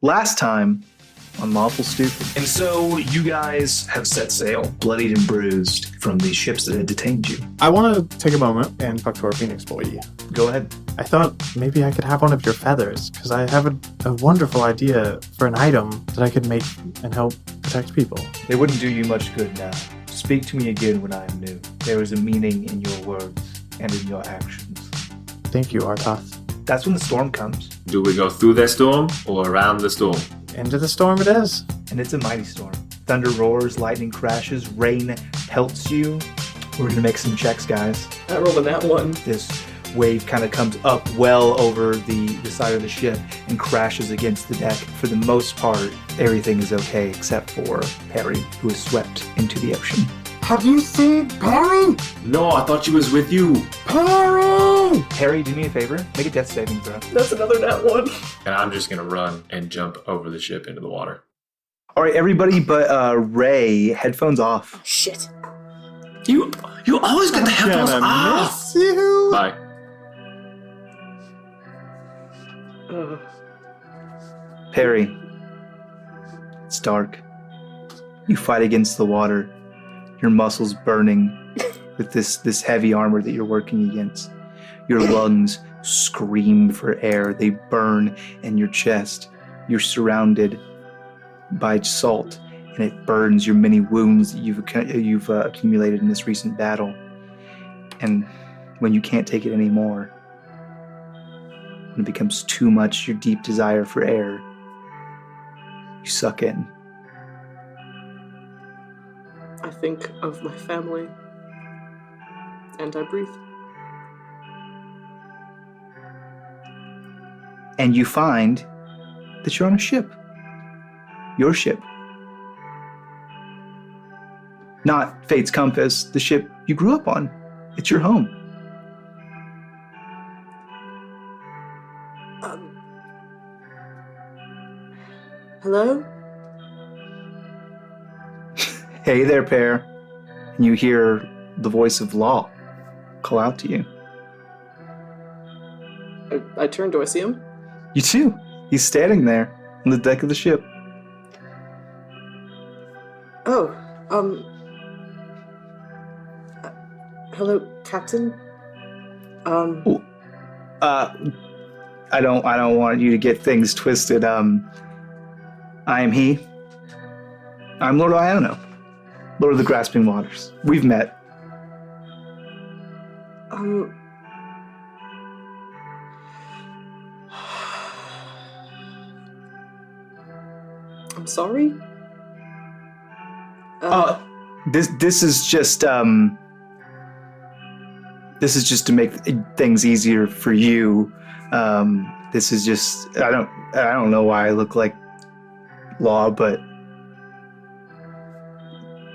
Last time on Lawful Stupid. And so you guys have set sail, bloodied and bruised, from these ships that had detained you. I want to take a moment and talk to our Phoenix boy. Go ahead. I thought maybe I could have one of your feathers, because I have a wonderful idea for an item that I could make and help protect people. They wouldn't do you much good now. Speak to me again when I am new. There is a meaning in your words and in your actions. Thank you, Artoth. That's when the storm comes. Do we go through that storm or around the storm? Into the storm it is. And it's a mighty storm. Thunder roars, lightning crashes, rain pelts you. We're gonna make some checks, guys. I rolled a nat 1. This wave kind of comes up well over the side of the ship and crashes against the deck. For the most part, everything is okay except for Perry, who is swept into the ocean. Have you seen Perry? No, I thought she was with you. Perry! Perry, do me a favor. Make a death saving throw. That's another nat 1. And I'm just going to run and jump over the ship into the water. All right, everybody but Ray, headphones off. Shit. You always get the headphones off. Miss you. Bye. Perry, it's dark. You fight against the water. Your muscles burning with this heavy armor that you're working against. Your lungs scream for air. They burn in your chest. You're surrounded by salt, and it burns your many wounds that you've accumulated in this recent battle. And when you can't take it anymore, when it becomes too much, your deep desire for air, you suck in. I think of my family, and I breathe. And you find that you're on a ship. Your ship. Not Fate's Compass, the ship you grew up on. It's your home. Hello? Hey there, Pear. And you hear the voice of Law call out to you. I turn. Do I see him? You too. He's standing there on the deck of the ship. Oh, hello, Captain? I don't want you to get things twisted. I am he. I'm Lord Iono, Lord of the Grasping Waters. We've met. I'm sorry? This is just to make things easier for you. This is just I don't know why I look like Law, but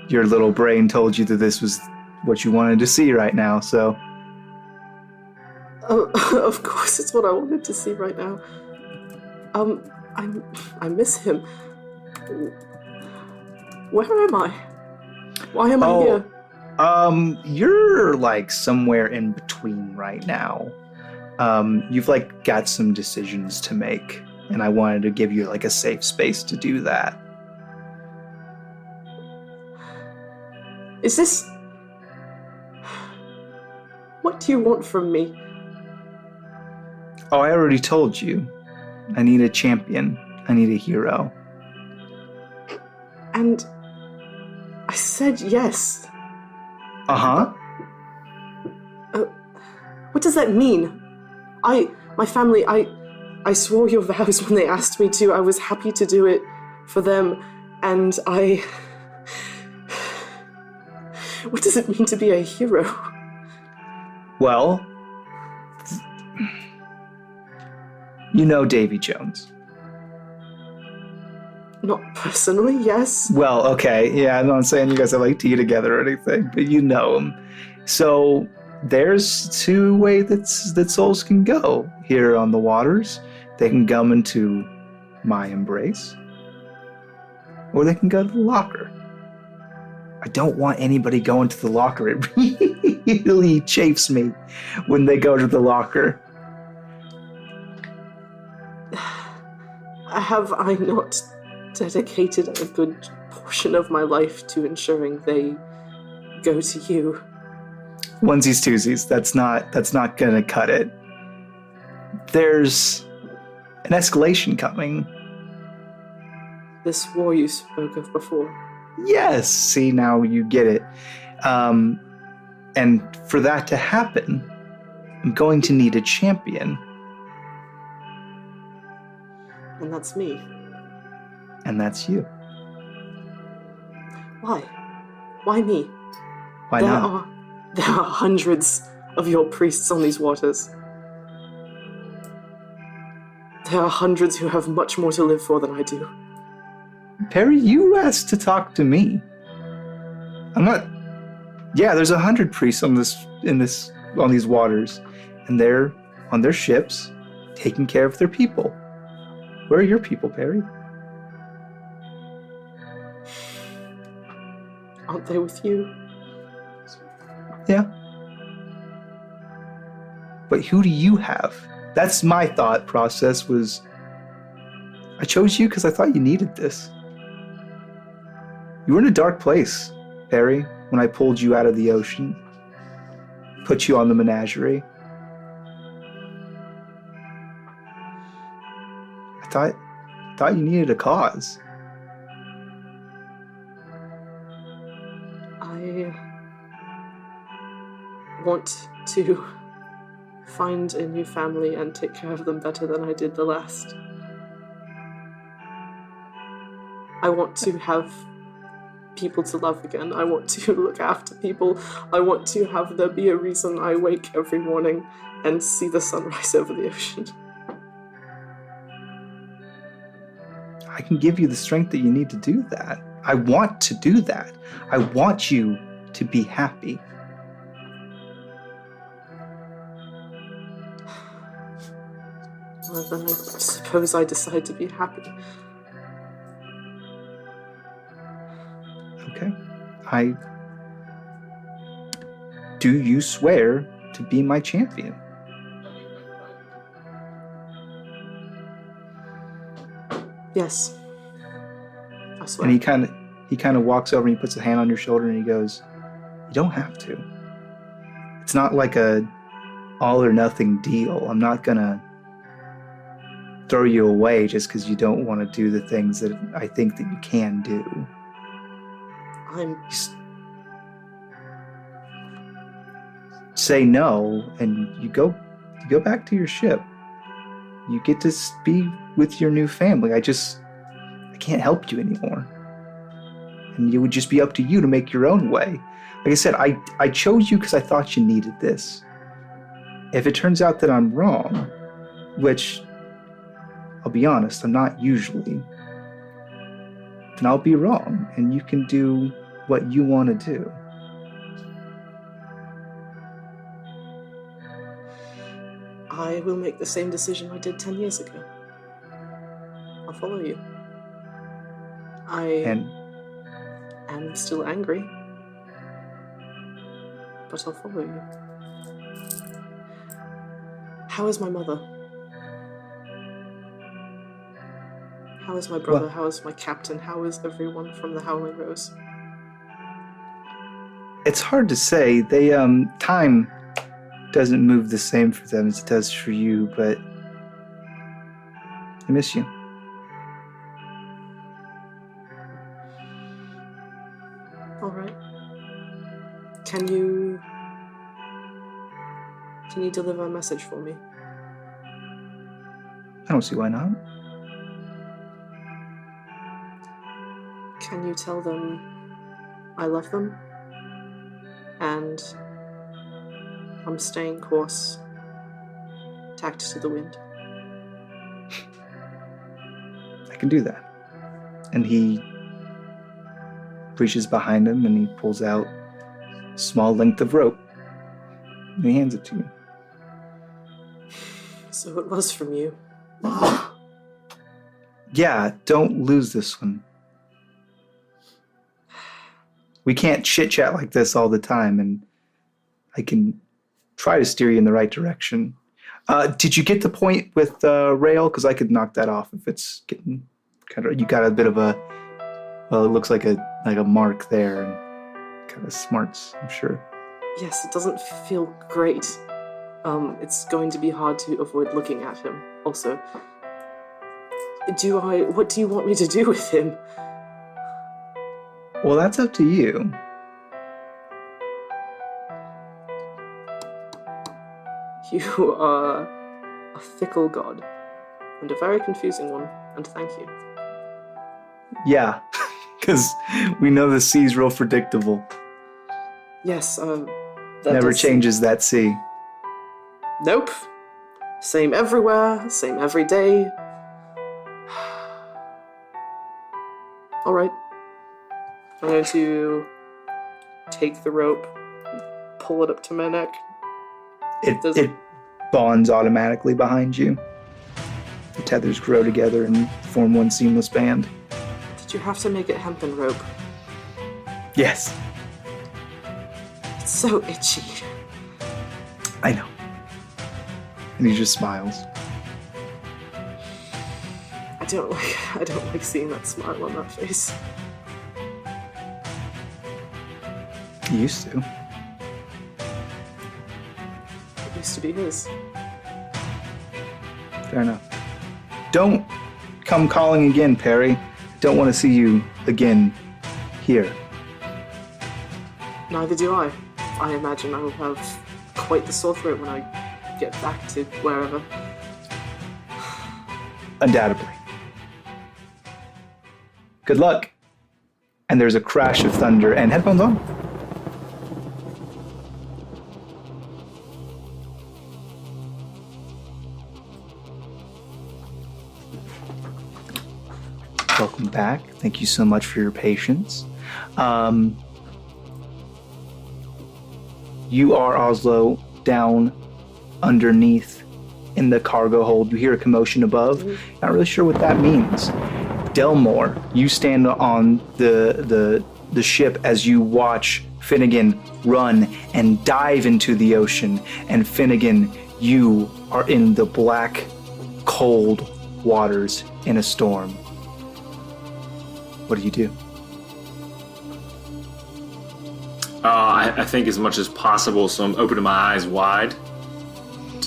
your little brain told you that this was what you wanted to see right now, so. Oh, of course, it's what I wanted to see right now. I miss him. Where am I? Why am I here? You're like somewhere in between right now. You've like got some decisions to make, and I wanted to give you like a safe space to do that. Is this... What do you want from me? Oh, I already told you. I need a champion. I need a hero. And I said yes. Uh-huh. What does that mean? My family, I swore your vows when they asked me to. I was happy to do it for them, and what does it mean to be a hero? Well, you know Davy Jones. Not personally, yes. Well, okay, yeah, I'm not saying you guys have like tea together or anything, but you know him. So there's two ways that souls can go here on the waters. They can come into my embrace, or they can go to the locker. I don't want anybody going to the locker. It really chafes me when they go to the locker. Have I not dedicated a good portion of my life to ensuring they go to you? Onesies, twosies. That's not gonna cut it. There's an escalation coming. This war you spoke of before. Yes. See, now you get it. And for that to happen, I'm going to need a champion. And that's me. And that's you. Why? Why me? Why not? There are hundreds of your priests on these waters. There are hundreds who have much more to live for than I do. Perry, you asked to talk to me. I'm not... Yeah, there's 100 priests on these waters, and they're on their ships, taking care of their people. Where are your people, Perry? Aren't they with you? Yeah. But who do you have? That's my thought process was... I chose you because I thought you needed this. You were in a dark place, Perry, when I pulled you out of the ocean. Put you on the menagerie. I thought you needed a cause. I want to find a new family and take care of them better than I did the last. I want to have people to love again. I want to look after people. I want to have there be a reason I wake every morning and see the sunrise over the ocean. I can give you the strength that you need to do that. I want to do that. I want you to be happy. Well, then I suppose I decide to be happy. Okay. Do you swear to be my champion? Yes. I swear. And he kind of walks over and he puts a hand on your shoulder and he goes, "You don't have to. It's not like a all or nothing deal. I'm not gonna throw you away just because you don't want to do the things that I think that you can do." Say no, and you go back to your ship. You get to be with your new family. I can't help you anymore. And it would just be up to you to make your own way. Like I said, I chose you because I thought you needed this. If it turns out that I'm wrong, which, I'll be honest, I'm not usually, then I'll be wrong, and you can do what you want to do. I will make the same decision I did 10 years ago. I'll follow you. I am still angry, but I'll follow you. How is my mother? How is my brother? How is my captain? How is everyone from the Howling Rose? It's hard to say. They time doesn't move the same for them as it does for you, but I miss you. All right. Can you deliver a message for me? I don't see why not. Can you tell them I love them and I'm staying course, tacked to the wind? I can do that. And he reaches behind him and he pulls out a small length of rope and he hands it to you. So it was from you. Yeah, don't lose this one. We can't chit-chat like this all the time, and I can try to steer you in the right direction. Did you get the point with rail? Because I could knock that off if it's getting kind of. You got a bit of a. Well, it looks like a mark there, and kind of smarts. I'm sure. Yes, it doesn't feel great. It's going to be hard to avoid looking at him. Also, what do you want me to do with him? Well, that's up to you. You are a fickle god, and a very confusing one, and thank you. Yeah, because we know the sea's real predictable. Yes, Never changes that sea. Nope. Same everywhere, same every day. Alright. I'm going to take the rope, pull it up to my neck. It bonds automatically behind you. The tethers grow together and form one seamless band. Did you have to make it hempen rope? Yes. It's so itchy. I know. And he just smiles. I don't like seeing that smile on that face. He used to. It used to be his. Fair enough. Don't come calling again, Perry. Don't want to see you again here. Neither do I. I imagine I will have quite the sore throat when I get back to wherever. Undoubtedly. Good luck. And there's a crash of thunder and headphones on. Welcome back. Thank you so much for your patience. You are, Oslo, down underneath in the cargo hold. You hear a commotion above. Not really sure what that means. Delmore, you stand on the ship as you watch Finnegan run and dive into the ocean. And Finnegan, you are in the black, cold waters in a storm. What do you do? I think as much as possible, so I'm opening my eyes wide.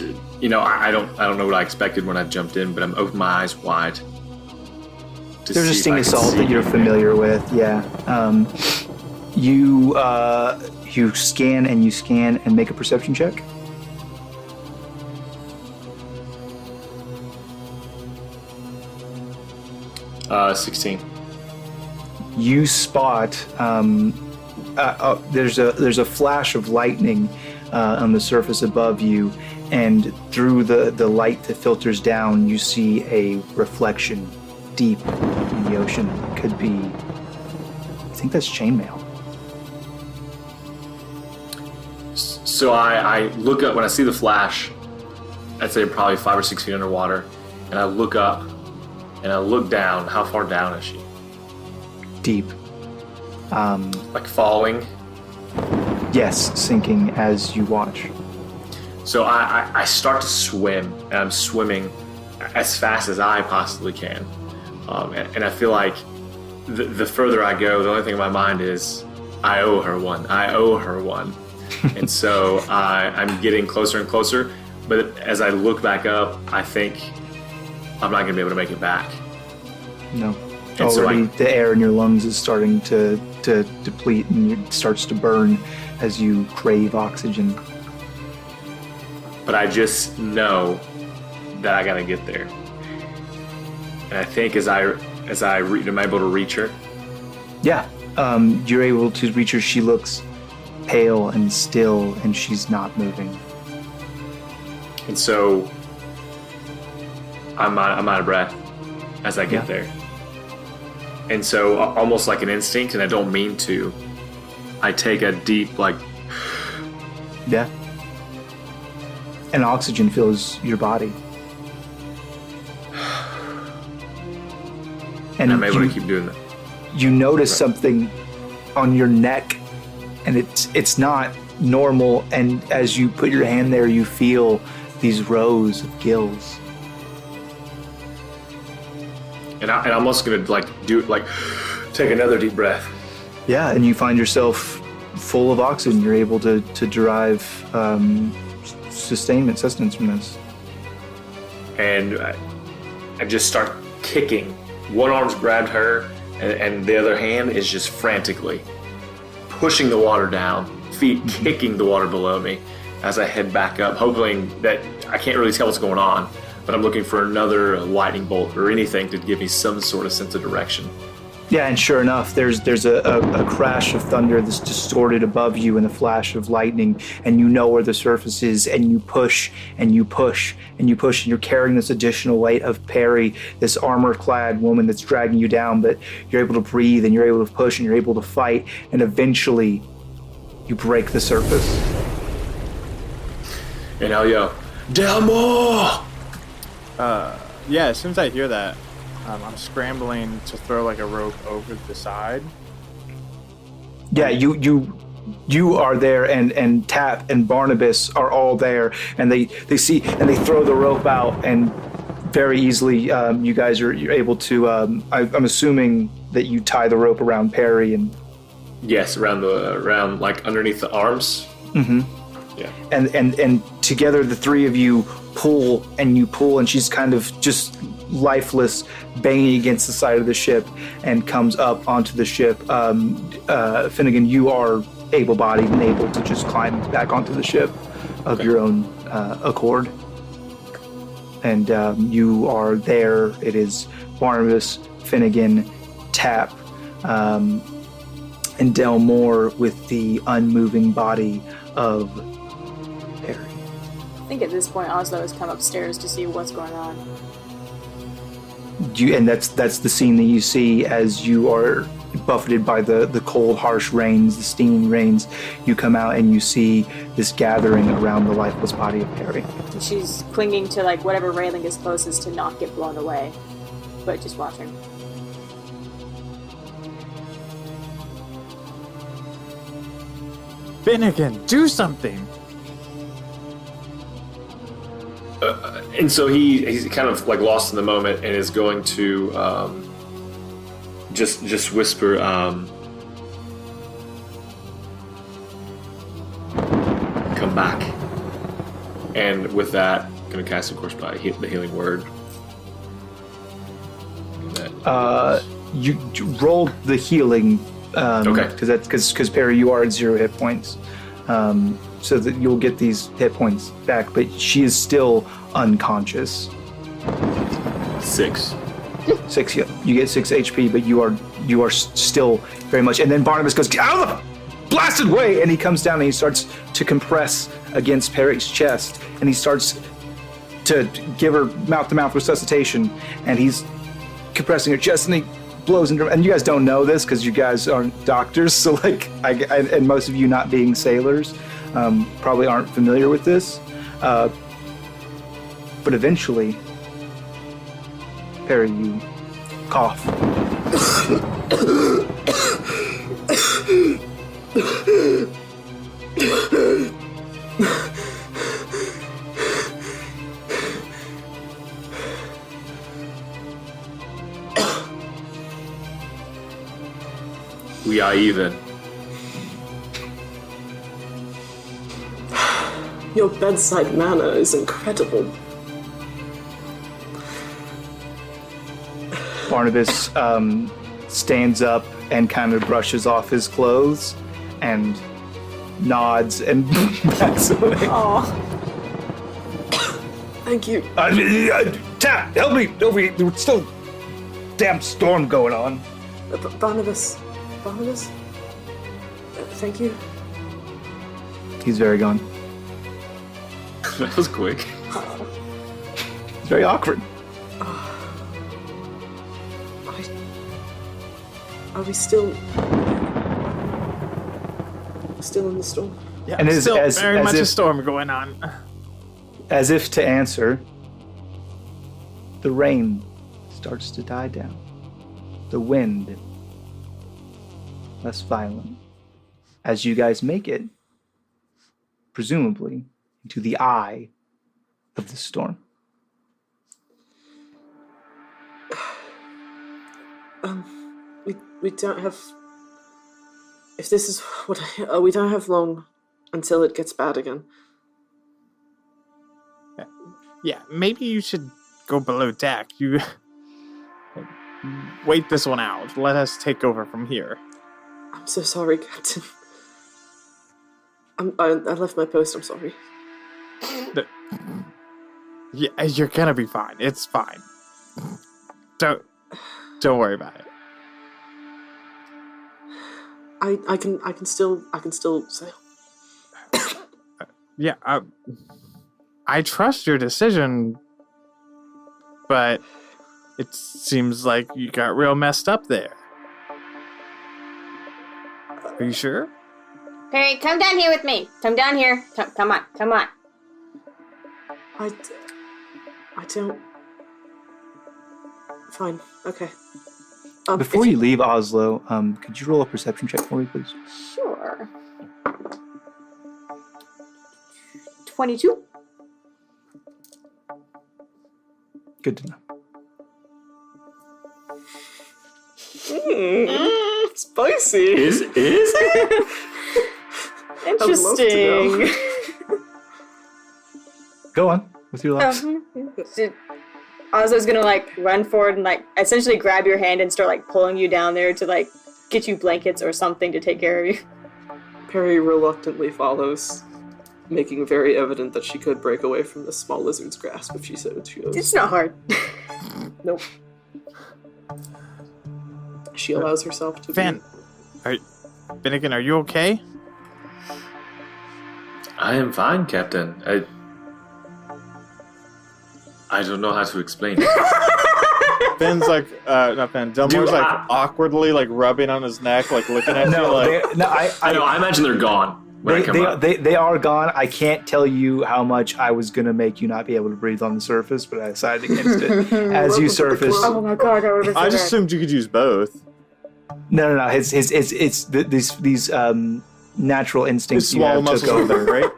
I don't know what I expected when I jumped in, but I'm opening my eyes wide. There's a sting assault that you're familiar with, yeah. You scan and make a perception check. Uh, 16. You spot there's a flash of lightning on the surface above you, and through the light that filters down, you see a reflection deep in the ocean. It could be, I think that's chainmail. So I look up when I see the flash. I'd say probably 5 or 6 feet underwater, and I look up and I look down. How far down is she? Deep. Like falling? Yes, sinking as you watch. So I start to swim, and I'm swimming as fast as I possibly can. And I feel like the further I go, the only thing in my mind is, I owe her one. I owe her one. And so I'm getting closer and closer. But as I look back up, I think I'm not going to be able to make it back. No. And Already the air in your lungs is starting to deplete, and it starts to burn as you crave oxygen. But I just know that I got to get there. And I think am I able to reach her? Yeah, you're able to reach her. She looks pale and still, and she's not moving. And so I'm out of breath as I get there. And so almost like an instinct, and I don't mean to, I take a deep, Yeah. And oxygen fills your body. And I'm able to keep doing that. You notice something on your neck, and it's not normal, and as you put your hand there, you feel these rows of gills. And I'm almost gonna take another deep breath. Yeah, and you find yourself full of oxygen. You're able to derive sustenance from this. And I just start kicking. One arm's grabbed her, and the other hand is just frantically pushing the water down, feet kicking the water below me as I head back up, hoping that I can't really tell what's going on, but I'm looking for another lightning bolt or anything to give me some sort of sense of direction. Yeah, and sure enough, there's a crash of thunder that's distorted above you and a flash of lightning, and you know where the surface is, and you push, and you push, and you push, and you're carrying this additional weight of Perry, this armor-clad woman that's dragging you down, but you're able to breathe, and you're able to push, and you're able to fight, and eventually you break the surface. And I'll yell, Delmo! Yeah, as soon as I hear that, I'm scrambling to throw like a rope over the side. Yeah, you are there, and Tap and Barnabas are all there, and they see and they throw the rope out, and very easily you guys you're able to. I'm assuming that you tie the rope around Perry and. Yes, around like underneath the arms. Mm-hmm. Yeah. And together the three of you pull, and she's kind of just lifeless, banging against the side of the ship, and comes up onto the ship. Finnegan, you are able-bodied and able to just climb back onto the ship of your own accord. And you are there. It is Barnabas, Finnegan, Tap, and Del Moore with the unmoving body of Perry. I think at this point Oslo has come upstairs to see what's going on. And that's the scene that you see as you are buffeted by the cold, harsh rains, the steaming rains. You come out and you see this gathering around the lifeless body of Perry. And she's clinging to like whatever railing is closest to not get blown away, but just watching. Finnegan, do something! And so he's kind of like lost in the moment and is going to just whisper, come back. And with that, I'm going to cast, of course, the healing word. You rolled the healing. Okay. Because Perry, you are at 0 hit points. So that you'll get these hit points back, but she is still unconscious. 6. 6, yeah. You get 6 HP, but you are still very much. And then Barnabas goes, "Get out of the blasted way!" And he comes down and he starts to compress against Perry's chest, and he starts to give her mouth-to-mouth resuscitation, and he's compressing her chest, and he blows into her. And you guys don't know this because you guys aren't doctors, so like, and most of you not being sailors, probably aren't familiar with this. But eventually, Perry, you cough. We are even. Your bedside manner is incredible. Barnabas stands up and kind of brushes off his clothes and nods and backs away. Oh. Thank you. Tap, help me over here. There's still a damn storm going on. Barnabas. Thank you. He's very gone. That was quick. It's very awkward. Are we still in the storm? Yeah, And still as very much a if- storm going on. As if to answer, the rain starts to die down. The wind less violent. As you guys make it, presumably, into the eye of the storm? We don't have. If this is what we don't have long until it gets bad again. Yeah, maybe you should go below deck. You wait this one out. Let us take over from here. I'm so sorry, Captain. I left my post. I'm sorry. Yeah, you're gonna be fine. It's fine. Don't worry about it. I can still sail. Yeah, I trust your decision, but it seems like you got real messed up there. Are you sure? Perry, come down here with me. Come down here. Come on. I don't. Fine. Okay. Before you leave Oslo, could you roll a perception check for me, please? Sure. 22. Good to know. Spicy. Is it? Interesting. Go on with your lives. Oslo's gonna like run forward and like essentially grab your hand and start like pulling you down there to like get you blankets or something to take care of you. Perry reluctantly follows, making very evident that she could break away from the small lizard's grasp if she so chose. It's not hard. Nope. She allows herself to Finnegan, are you okay? I am fine, Captain. I don't know how to explain it. Ben's like, not Ben. Delmore's like awkwardly like rubbing on his neck, like looking at you. Like, I know. I imagine they're gone when I come up. They are gone. I can't tell you how much I was gonna make you not be able to breathe on the surface, but I decided against it. As you surface, Oh my god, that would have been I just assumed you could use both. no. These natural instincts you Swallow have took muscles over. right?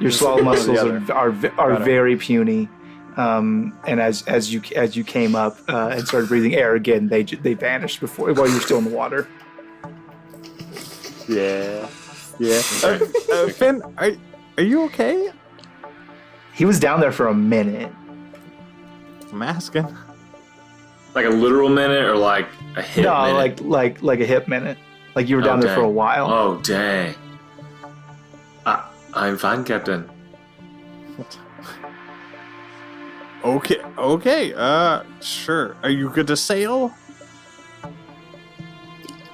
Your swallow muscles are Got it. very puny. And as you came up and started breathing air again, they vanished while you were still in the water. Yeah. Finn, are you okay? He was down there for a minute. I'm asking. Like a literal minute or like a hit minute? like a hip minute. Like you were down there for a while. Oh, dang. I'm fine, Captain. Okay. Sure. Are you good to sail?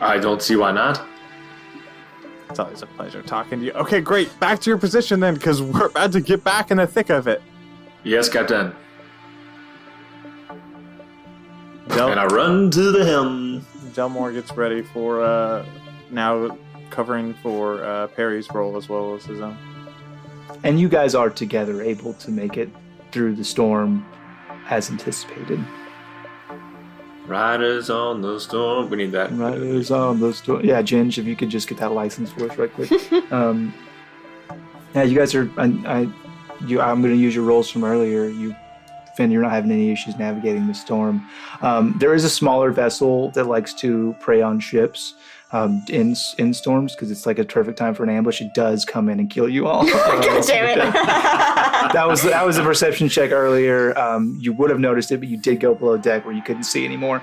I don't see why not. It's always a pleasure talking to you. Okay, great. Back to your position then, because we're about to get back in the thick of it. Yes, Captain. And I run to the helm. Delmore gets ready for now covering for Perry's role as well as his own. And you guys are together, able to make it through the storm as anticipated. Riders on the storm. We need that. Riders on the storm. Yeah, Ginge, if you could just get that license for us right quick. Yeah, you guys are. I'm going to use your rolls from earlier. Finn, you're not having any issues navigating the storm. There is a smaller vessel that likes to prey on ships in storms because it's like a perfect time for an ambush. It does come in and kill you all. God damn it. That was a perception check earlier. You would have noticed it, but you did go below deck where you couldn't see anymore.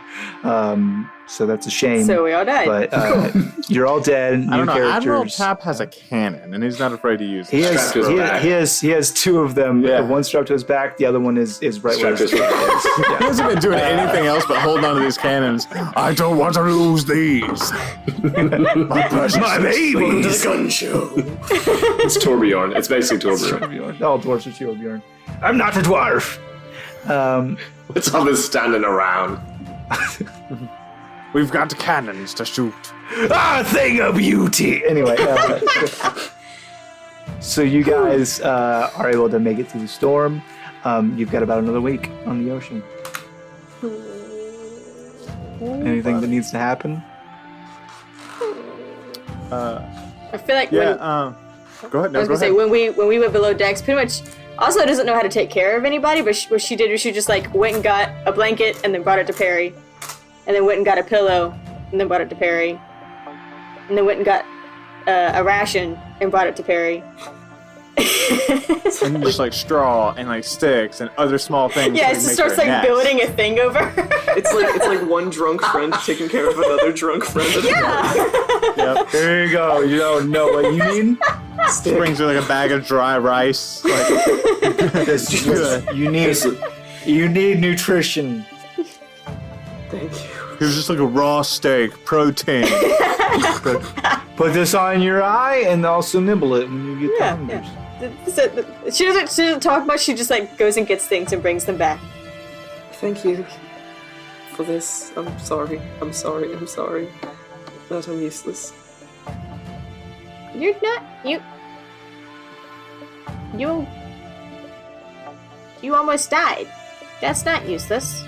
So that's a shame. So we all died. But you're all dead. I don't New know. characters. Admiral Tap has a cannon, and he's not afraid to use it. He has two of them. Yeah. One strapped to his back. The other one is right where his Strapped to his is. He Yeah. hasn't been doing anything else but holding on to these cannons. I don't want to lose these. My babies. gun show. It's Torbjorn. It's basically Torbjorn. Torbjorn. All dwarves are Torbjorn. I'm not a dwarf. What's all this standing around? We've got cannons to shoot. Thing of beauty. Anyway, so you guys are able to make it through the storm. You've got about another week on the ocean. Anything that needs to happen? I feel like Yeah. Go ahead. I was gonna say when we went below decks, pretty much also doesn't know how to take care of anybody, but what she did was she just like went and got a blanket and then brought it to Perry, and then went and got a pillow and then brought it to Perry, and then went and got a ration and brought it to Perry. And just like straw and like sticks and other small things. Yeah, it just starts like building a thing over her. It's like one drunk friend taking care of another drunk friend. Yeah. Yep. There you go. You don't know what you need. She brings her like a bag of dry rice. Like, You need nutrition. Thank you. here's just like a raw steak, protein. Put this on your eye and also nibble it when you get Yeah, the yeah. She doesn't talk much. She just like goes and gets things and brings them back. Thank you for this. I'm sorry. That I'm useless. You're not you almost died. That's not useless.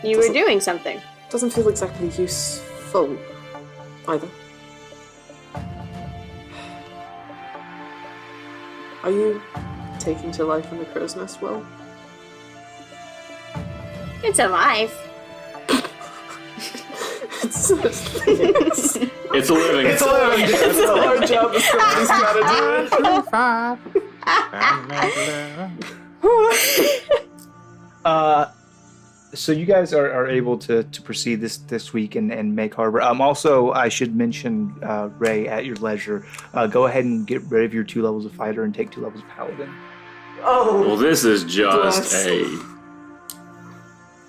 You were doing something. Doesn't feel exactly useful either. Are you taking to life in the crow's nest well? It's alive. It's a living. It's a living. It's a hard job, but somebody's gotta do it. So you guys are able to proceed this week and make harbor. Also, I should mention, Ray, at your leisure, go ahead and get rid of your 2 levels of fighter and take 2 levels of paladin. Oh, Well, this is just Bless.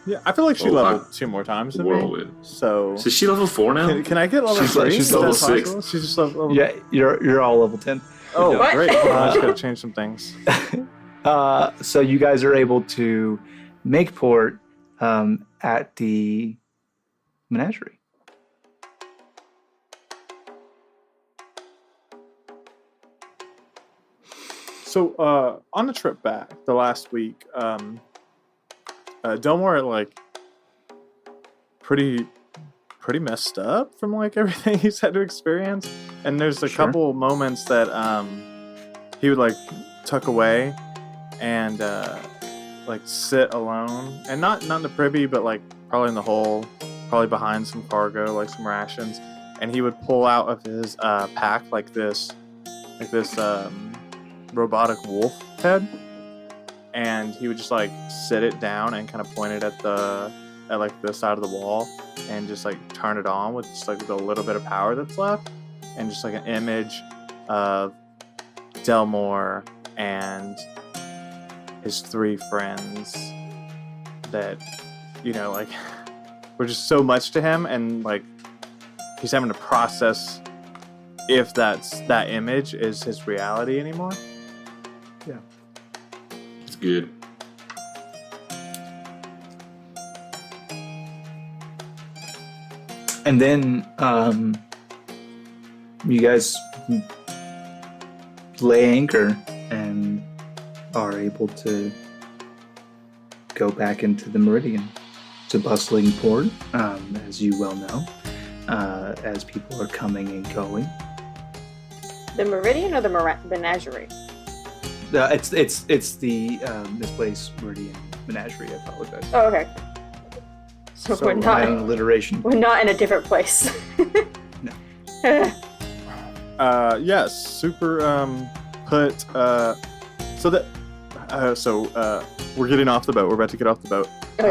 Yeah, I feel like she Oh, leveled 2 more times than me. Whirlwind. So So is she level 4 now? can I get level She's 3? she's Is that level 6. possible? She's just level. Yeah, you're all level 10. Oh, What? great! Well, I just gotta change some things. So you guys are able to make port at the menagerie. So on the trip back, the last week, Delmore like pretty messed up from like everything he's had to experience, and there's a Sure. couple moments that he would like tuck away and like sit alone, and not in the privy, but like probably in the hole, probably behind some cargo, like some rations, and he would pull out of his pack like this robotic wolf head, and he would just like sit it down and kind of point it at like the side of the wall and just like turn it on with just like the little bit of power that's left, and just like an image of Delmore and his 3 friends that, you know, like were just so much to him, and like he's having to process if that image is his reality anymore. It's good. And then you guys lay anchor and are able to go back into the Meridian. It's a bustling port, as you well know, as people are coming and going. The Meridian or the Menagerie? It's the misplaced Meridian Menagerie. I apologize. Oh, okay. So So we're my not alliteration. in a different place. No. Yes, super put so that we're getting off the boat. We're about to get off the boat. Okay.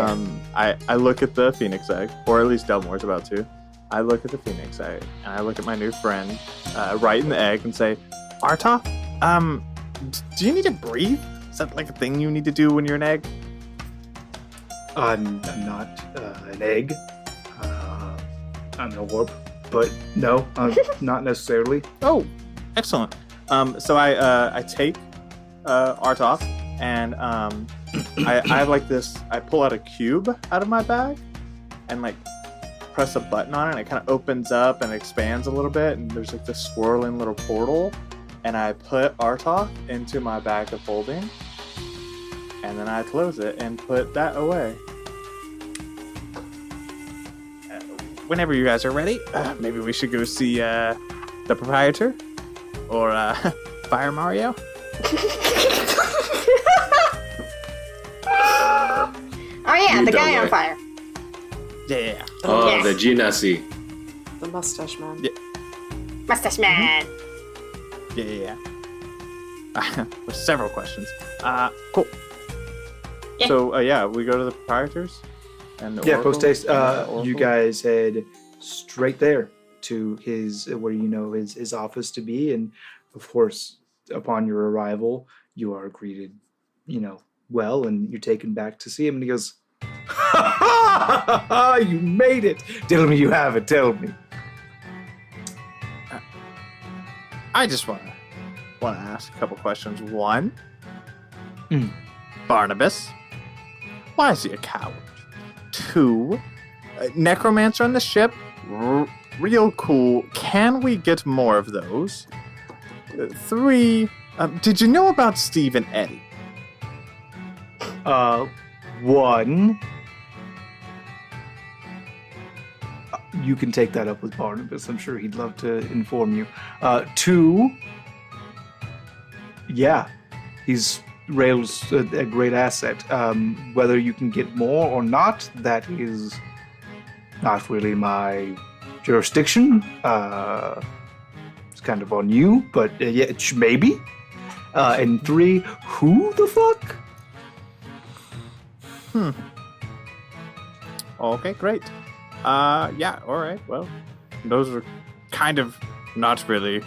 I look at the Phoenix egg, or at least Delmore's about to. I look at the Phoenix egg, and I look at my new friend right in the egg and say, Arta, do you need to breathe? Is that like a thing you need to do when you're an egg? I'm not an egg. I'm an orb, but no, not necessarily. Oh, excellent. So I take Artoff, and I have like this. I pull out a cube out of my bag, and like press a button on it, and it kind of opens up and expands a little bit, and there's like this swirling little portal, and I put Artoff into my bag of holding, and then I close it and put that away. Whenever you guys are ready, maybe we should go see the proprietor or Fire Mario. Yeah, You the done guy on right. fire. Yeah. Oh, Yes. the Genasi. The mustache man. Yeah. Mustache man. Yeah. With several questions. Cool. Yeah. So, we go to the proprietors? And the Yeah, Oracle? post haste. Oracle? You guys head straight there to his where you know his office to be, and of course, upon your arrival, you are greeted, well, and you're taken back to see him. And he goes, "You made it! Tell me you have it. Tell me." I just want to ask a couple questions. One, Mm. Barnabas, why is he a coward? Two, necromancer on the ship, real cool. Can we get more of those? Three, did you know about Steve and Eddie? One. You can take that up with Barnabas. I'm sure he'd love to inform you. Two. Yeah, he's Rail's a great asset. Whether you can get more or not, that is not really my jurisdiction. It's kind of on you, but maybe. And three, who the fuck? Okay, great. Yeah, alright, well, those are kind of not really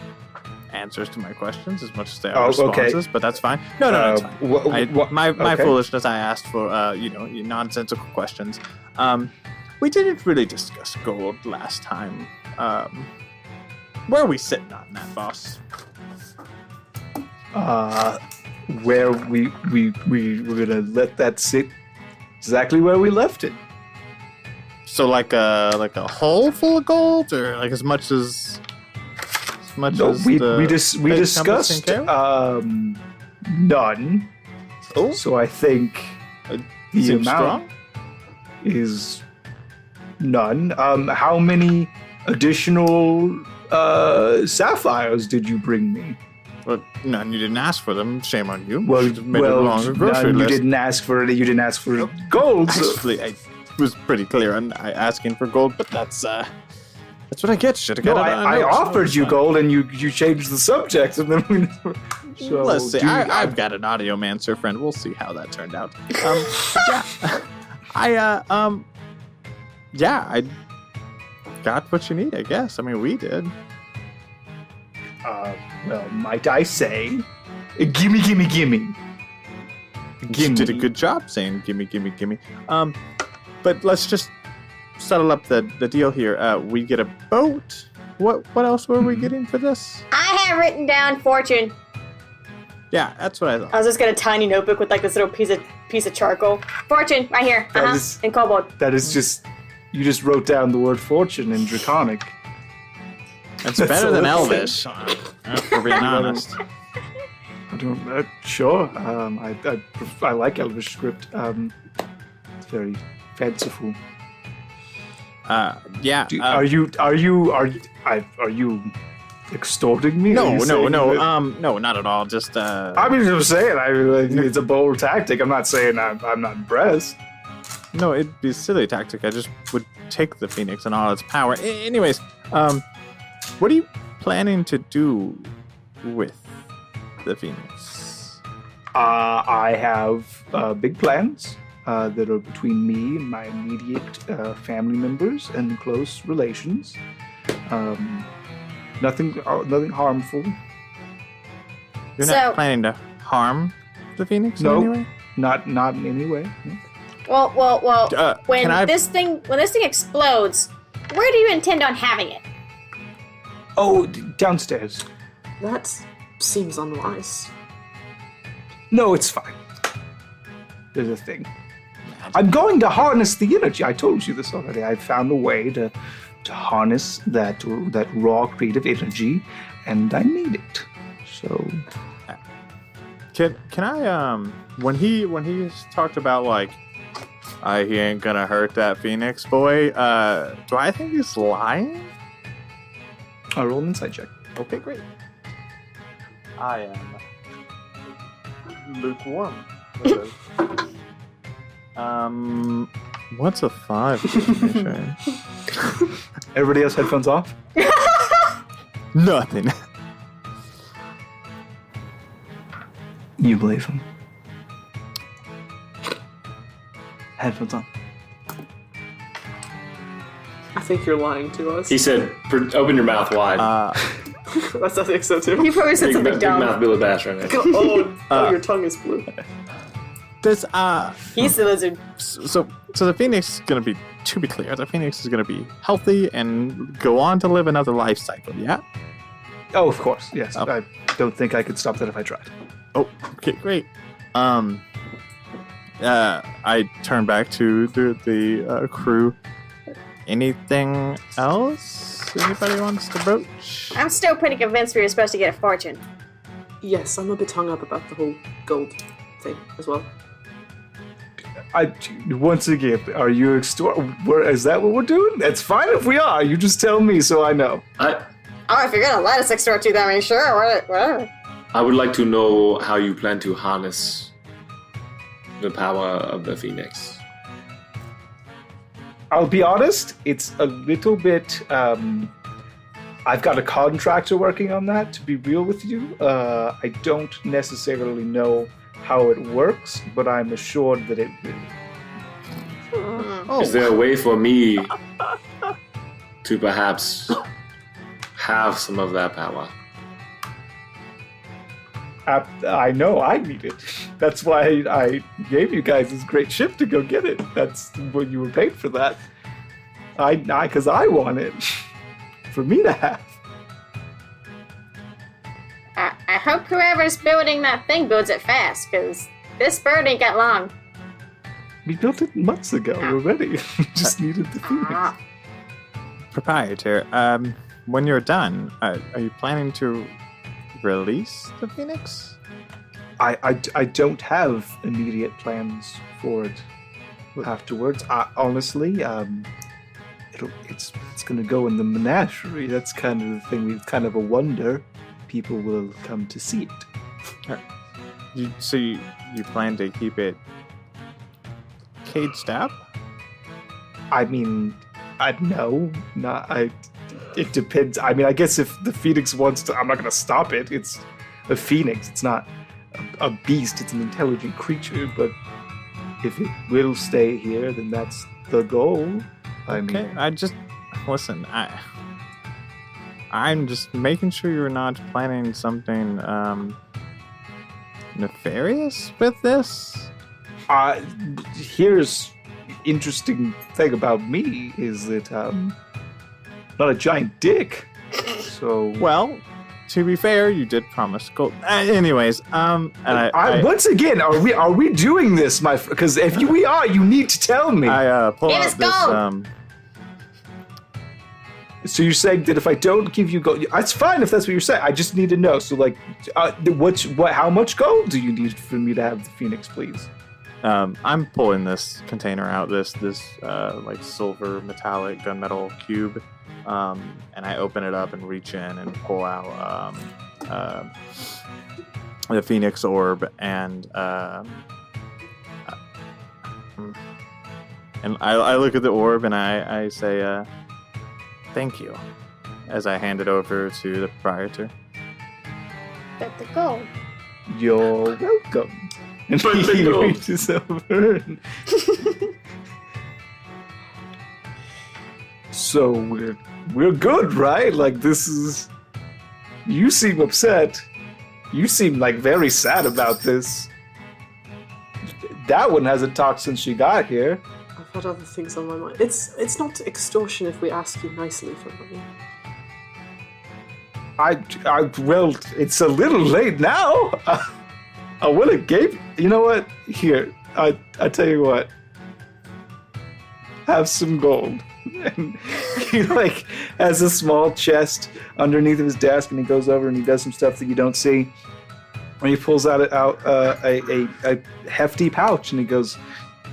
answers to my questions as much as they are responses, but that's fine. No, it's fine. My okay. foolishness, I asked for, nonsensical questions. We didn't really discuss gold last time. Where are we sitting on that, boss? Where we're gonna let that sit exactly where we left it. So like a hole full of gold, or like as much as No, as we the base compass discussed can carry? none. Oh, So I think the seems amount strong. is none. How many additional sapphires did you bring me? Well, none. You didn't ask for them. Shame on you. Well, You should have made a longer grocery none, list. you didn't ask for it. You didn't ask for gold. So Actually, I was pretty clear on asking for gold, but that's what I get. Should have no, got it on I notes. offered you Fine. gold, and you changed the subject, and then we never. So, Let's see. dude, I've got an audiomancer friend. We'll see how that turned out. I got what you need, I guess. I mean, we did. well, might I say, gimme. You did a good job saying gimme. But let's just settle up the deal here. We get a boat. What else were we getting for this? I have written down fortune. Yeah, that's what I thought. I was just got a tiny notebook with like this little piece of charcoal. Fortune, right here. That is- In kobold. That is just. You just wrote down the word fortune in Draconic. It's That's better all than it Elvish, for being honest. I don't. Sure. I like Elvish script. It's very fanciful. Yeah. Are you extorting me? Are No, you no, saying no. that- No, not at all. Just I mean, I'm saying it's a bold tactic. I'm not saying I'm not impressed. no, it'd be a silly tactic. I just would take the Phoenix and all its power. Anyways, what are you planning to do with the Phoenix? I have big plans that are between me and my immediate family members and close relations. Nothing harmful. You're So- not planning to harm the Phoenix No. in any way? Not in any way. No. Well. When can I- this thing explodes, where do you intend on having it? Oh, downstairs. That seems unwise. No, it's fine. There's a thing. I'm going to harness the energy. I told you this already. I found a way to harness that raw creative energy, and I need it. So Can I when he talked about like he ain't gonna hurt that Phoenix boy, do I think he's lying? I'll roll an insight check. Okay, great. I am lukewarm. What's a 5? Everybody else headphones off? Nothing. You believe him. Headphones on. I think you're lying to us. He said, "Open your mouth wide." I think so too. You probably said something big dumb. mouth Billy Bass right now. Oh, your tongue is blue. This He's the lizard. so the Phoenix is gonna be, to be clear, the Phoenix is gonna be healthy and go on to live another life cycle. Yeah. Oh, of course. Yes. Oh. I don't think I could stop that if I tried. Oh, okay, great. I turn back to the crew. Anything else anybody wants to broach? I'm still pretty convinced we were supposed to get a fortune. Yes, I'm a bit hung up about the whole gold thing as well. Once again, are you is that what we're doing? That's fine if we are. You just tell me so I know. Oh, if you're gonna let us extort you, then I mean, sure, whatever. I would like to know how you plan to harness the power of the Phoenix. I'll be honest, it's a little bit. I've got a contractor working on that, to be real with you. I don't necessarily know how it works, but I'm assured that it will. Is there a way for me to perhaps have some of that power? I know I need it. That's why I gave you guys this great ship to go get it. That's what you were paid for that. Because I want it. For me to have. I hope whoever's building that thing builds it fast, because this bird ain't got long. We built it months ago already. We just needed the Phoenix. Proprietor, when you're done, are you planning to release the Phoenix? I don't have immediate plans for it afterwards. Honestly, it's going to go in the menagerie. That's kind of the thing. We've kind of a wonder people will come to see it. You plan to keep it caged up? I mean, it depends. I mean, I guess if the Phoenix wants to, I'm not going to stop it. It's a Phoenix. It's not a beast. It's an intelligent creature. But if it will stay here, then that's the goal. I mean, okay, listen. I'm just making sure you're not planning something nefarious with this. Here's interesting thing about me is that not a giant dick. So well, to be fair, you did promise gold. Anyways, and once again, are we doing this, my? Because if we are, you need to tell me. I pull Give out us this. gold! So you're saying that if I don't give you gold, it's fine if that's what you're saying. I just need to know. So like, how much gold do you need for me to have the Phoenix, please? I'm pulling this container out, this like silver metallic gunmetal cube, and I open it up and reach in and pull out the Phoenix orb, and I look at the orb and I say, thank you, as I hand it over to the proprietor. Got the gold. You're welcome. And he reaches over. So we're good, right? Like this is. You seem upset. You seem like very sad about this. That one hasn't talked since she got here. I've had other things on my mind. It's not extortion if we ask you nicely for money. Well, it's a little late now. I would have gave. You know what? Here, I tell you what. Have some gold. And he like has a small chest underneath of his desk, and he goes over and he does some stuff that you don't see. And he pulls out a hefty pouch, and he goes,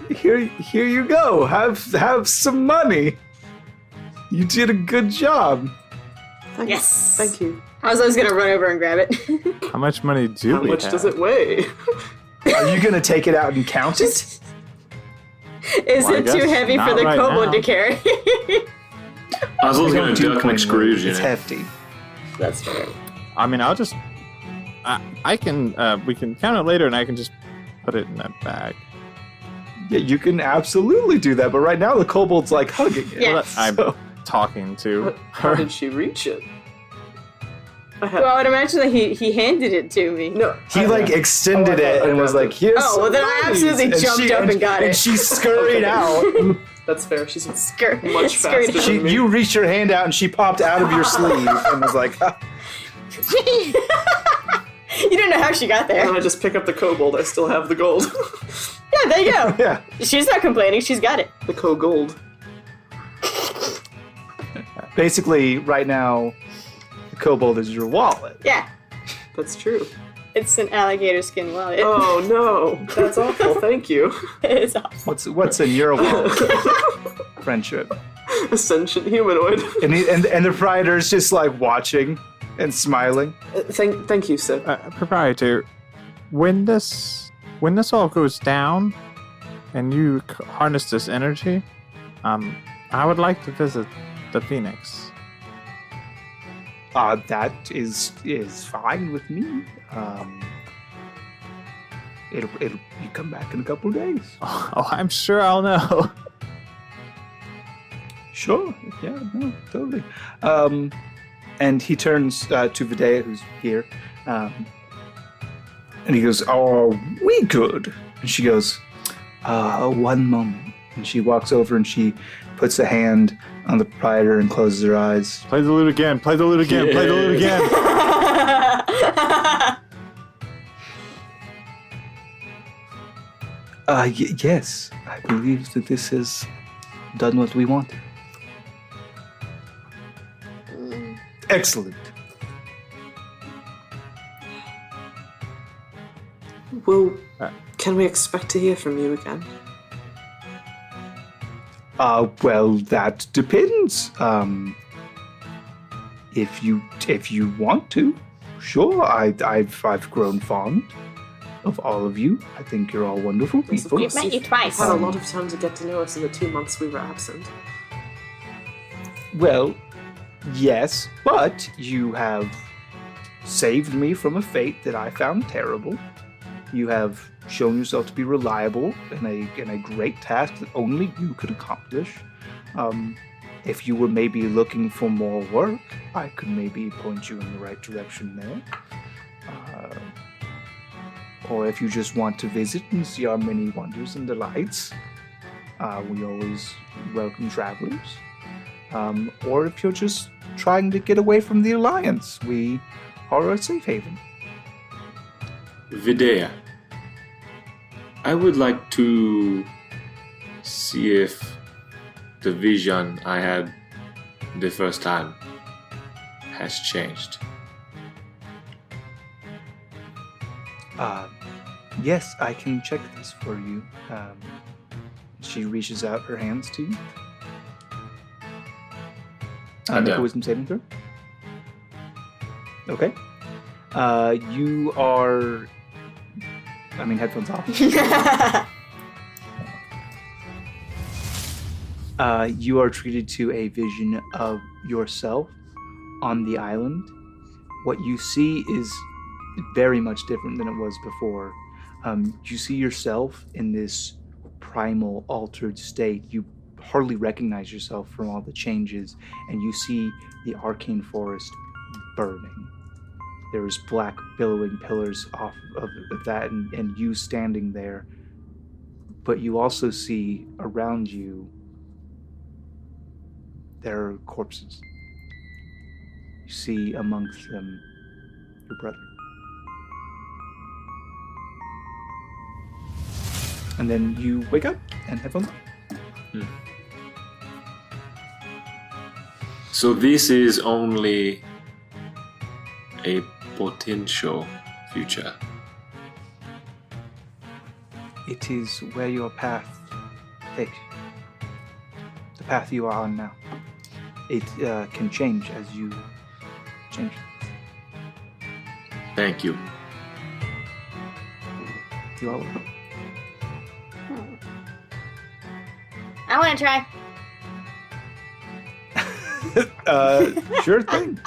"Here you go. Have some money. You did a good job." Thanks. Yes. Thank you. I was always gonna run over and grab it. How much money do How we much have? does it weigh? Are you gonna take it out and count it? Is Well, I it too guess heavy for not the right kobold now. to carry? I was We going don't to do duck coin McScrooge loot. in It's it. hefty. That's fair. I mean, I'll just. I can. We can count it later, and I can just put it in that bag. Yeah, you can absolutely do that, but right now the kobold's like hugging it. Yeah. I'm So- talking to How her. did she reach it? I had, Well, I would imagine that he handed it to me. no. He like extended Oh, I it thought- and was okay. like, "Here's Oh, well, then I some absolutely goodies." jumped up and got And it. she scurried out. That's fair. She's Skirt. much skirt. faster She, than me. you reached your hand out and she popped out of your sleeve and was like, "Ah." You don't know how she got there. And I just pick up the kobold. I still have the gold. Yeah, there you go. "Yeah." She's not complaining. She's got it. the kogold. Basically, right now, the kobold is your wallet. Yeah. That's true. It's an alligator skin wallet. Oh no, that's awful. Thank you. It's awful. What's in your wallet? Friendship. Ascension humanoid. And the proprietor's just like watching and smiling. Thank you, sir. Proprietor, when this all goes down, and you harness this energy, I would like to visit the Phoenix. That is fine with me. It'll you come back in a couple of days. Oh, I'm sure I'll know. Sure. Yeah. No. Totally. And he turns to Vidya, who's here, and he goes, "Are we good?" And she goes, "One moment." And she walks over and she puts a hand on the proprietor and closes her eyes. Play the lute again. Play the lute again. Play the lute again. Yes, I believe that this has done what we wanted. Excellent. Well, can we expect to hear from you again? Well, that depends. If you want to, sure. I've grown fond of all of you. I think you're all wonderful Yes, of people. course. We've met you You've twice. had a lot of time to get to know us in the 2 months we were absent. Well, yes, but you have saved me from a fate that I found terrible. You have shown yourself to be reliable in a great task that only you could accomplish. If you were maybe looking for more work, I could maybe point you in the right direction there. Or if you just want to visit and see our many wonders and delights, we always welcome travelers. Or if you're just trying to get away from the Alliance, we are a safe haven. Vidya, I would like to see if the vision I had the first time has changed. Yes, I can check this for you. She reaches out her hands to you. Make a done. wisdom saving throw. Okay. You are... I mean, headphones off. You are treated to a vision of yourself on the island. What you see is very much different than it was before. You see yourself in this primal, altered state. You hardly recognize yourself from all the changes, and you see the arcane forest burning. There's black billowing pillars off of that, and you standing there. But you also see around you, there are corpses. You see amongst them your brother. And then you wake up and headphones on. So this is only a potential future. It is where your path takes you. The path you are on now. It can change as you change. Thank you. You are welcome. I want to try. Sure thing.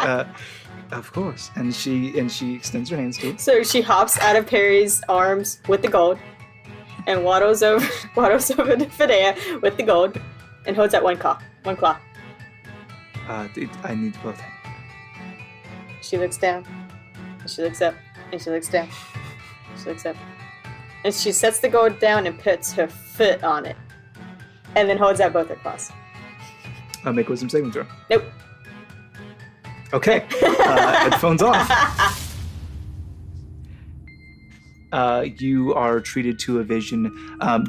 Of course. And she extends her hands to it. So she hops out of Perry's arms with the gold and waddles over to Fidea with the gold and holds out one claw. I need both hands. She looks down. And she looks up. And she looks down. She looks up. And she sets the gold down and puts her foot on it. And then holds out both her claws. Make a wisdom saving throw. Nope. Okay. Headphones off. You are treated to a vision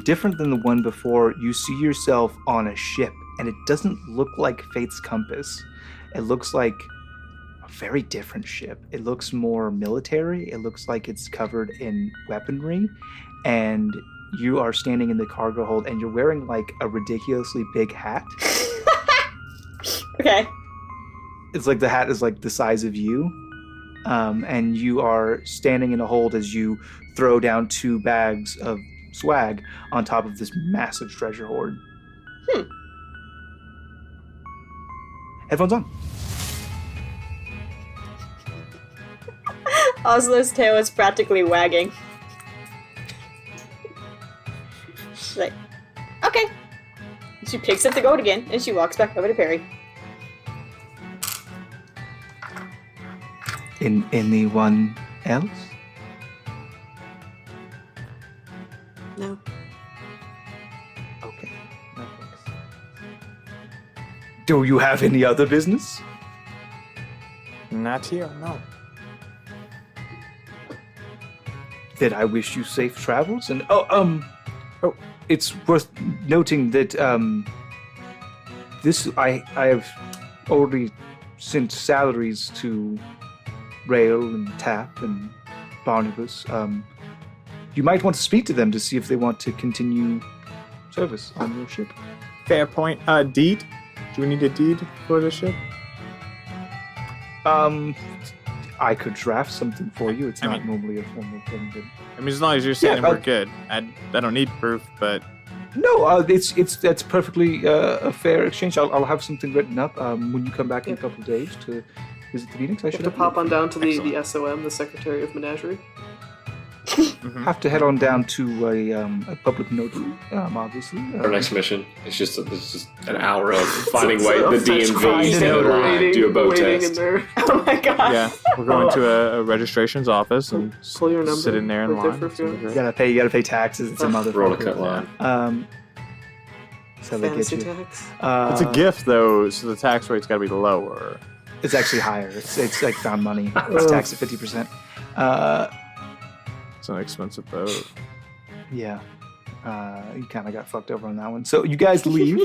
different than the one before. You see yourself on a ship, and it doesn't look like Fate's Compass. It looks like a very different ship. It looks more military. It looks like it's covered in weaponry, and you are standing in the cargo hold, and you're wearing like a ridiculously big hat. Okay. It's like the hat is like the size of you, and you are standing in a hold as you throw down 2 bags of swag on top of this massive treasure hoard. Headphones on. Oslo's tail is practically wagging. She's like, okay. She picks up the gold again, and she walks back over to Perry. Anyone else? No. Okay. No thanks. Do you have any other business? Not here, no. Then I wish you safe travels. And it's worth noting that I have already sent salaries to Rail and Tap and Barnabas. You might want to speak to them to see if they want to continue service on your ship. Fair point. Deed? Do we need a deed for the ship? I could draft something for you. It's not normally a formal thing, but I mean, as long as you're saying Yeah, we're good. I don't need proof, but no, that's perfectly a fair exchange. I'll have something written up when you come back in a couple of days to visit the Phoenix. I You should have to pop on down to the Excellent. SOM, the Secretary of Menagerie. have to head on down to a public notary, obviously. Our next mission is just an hour of finding So the fetch DMV crimes stand in line, waiting- do a boat waiting test. in there. Oh my god. yeah, we're going to a registrations office and Pull your number. sit in there in right line. for a few You gotta pay taxes. It's a Roll a motherfucker. cut line. So they get Fantasy you. tax. It's a gift though, so the tax rate's got to be lower. It's actually higher. It's like found money. It's taxed at 50%. It's an expensive boat. Yeah. You kind of got fucked over on that one. So you guys leave,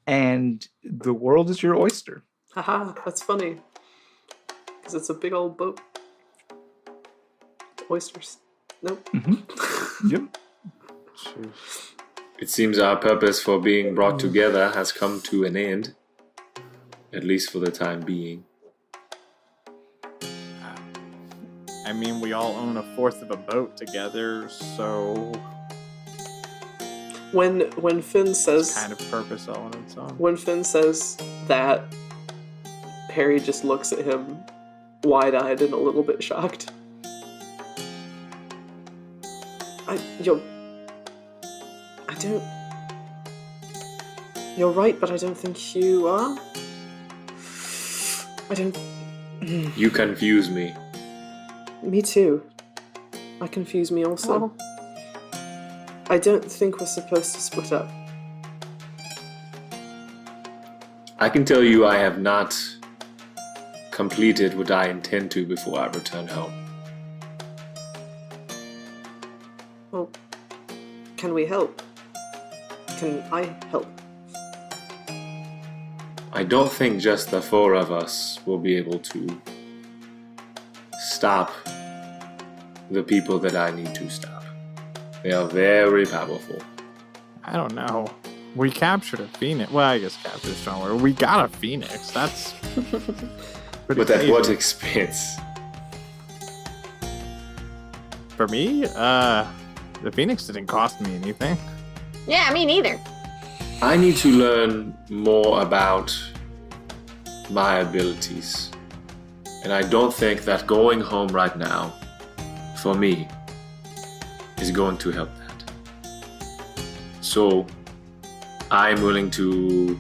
and the world is your oyster. Haha, that's funny. Because it's a big old boat. Oysters. Nope. Yep. It seems our purpose for being brought together has come to an end, at least for the time being. I mean, we all own 1/4 of a boat together, so When Finn says kind of purpose all on its own. when Finn says that, Perry just looks at him wide-eyed and a little bit shocked. You're right, but I don't think you are. I don't. You confuse me. Me too. I confuse me also. I don't think we're supposed to split up. I can tell you I have not completed what I intend to before I return home. Well, can we help? Can I help? I don't think just the 4 of us will be able to stop the people that I need to stop. They are very powerful. I don't know. We captured a phoenix. Well, I guess captured is a strong word. We got a phoenix. That's pretty But at crazy. what expense? For me, the phoenix didn't cost me anything. Yeah, me neither. I need to learn more about my abilities. And I don't think that going home right now, for me, is going to help that. So, I'm willing to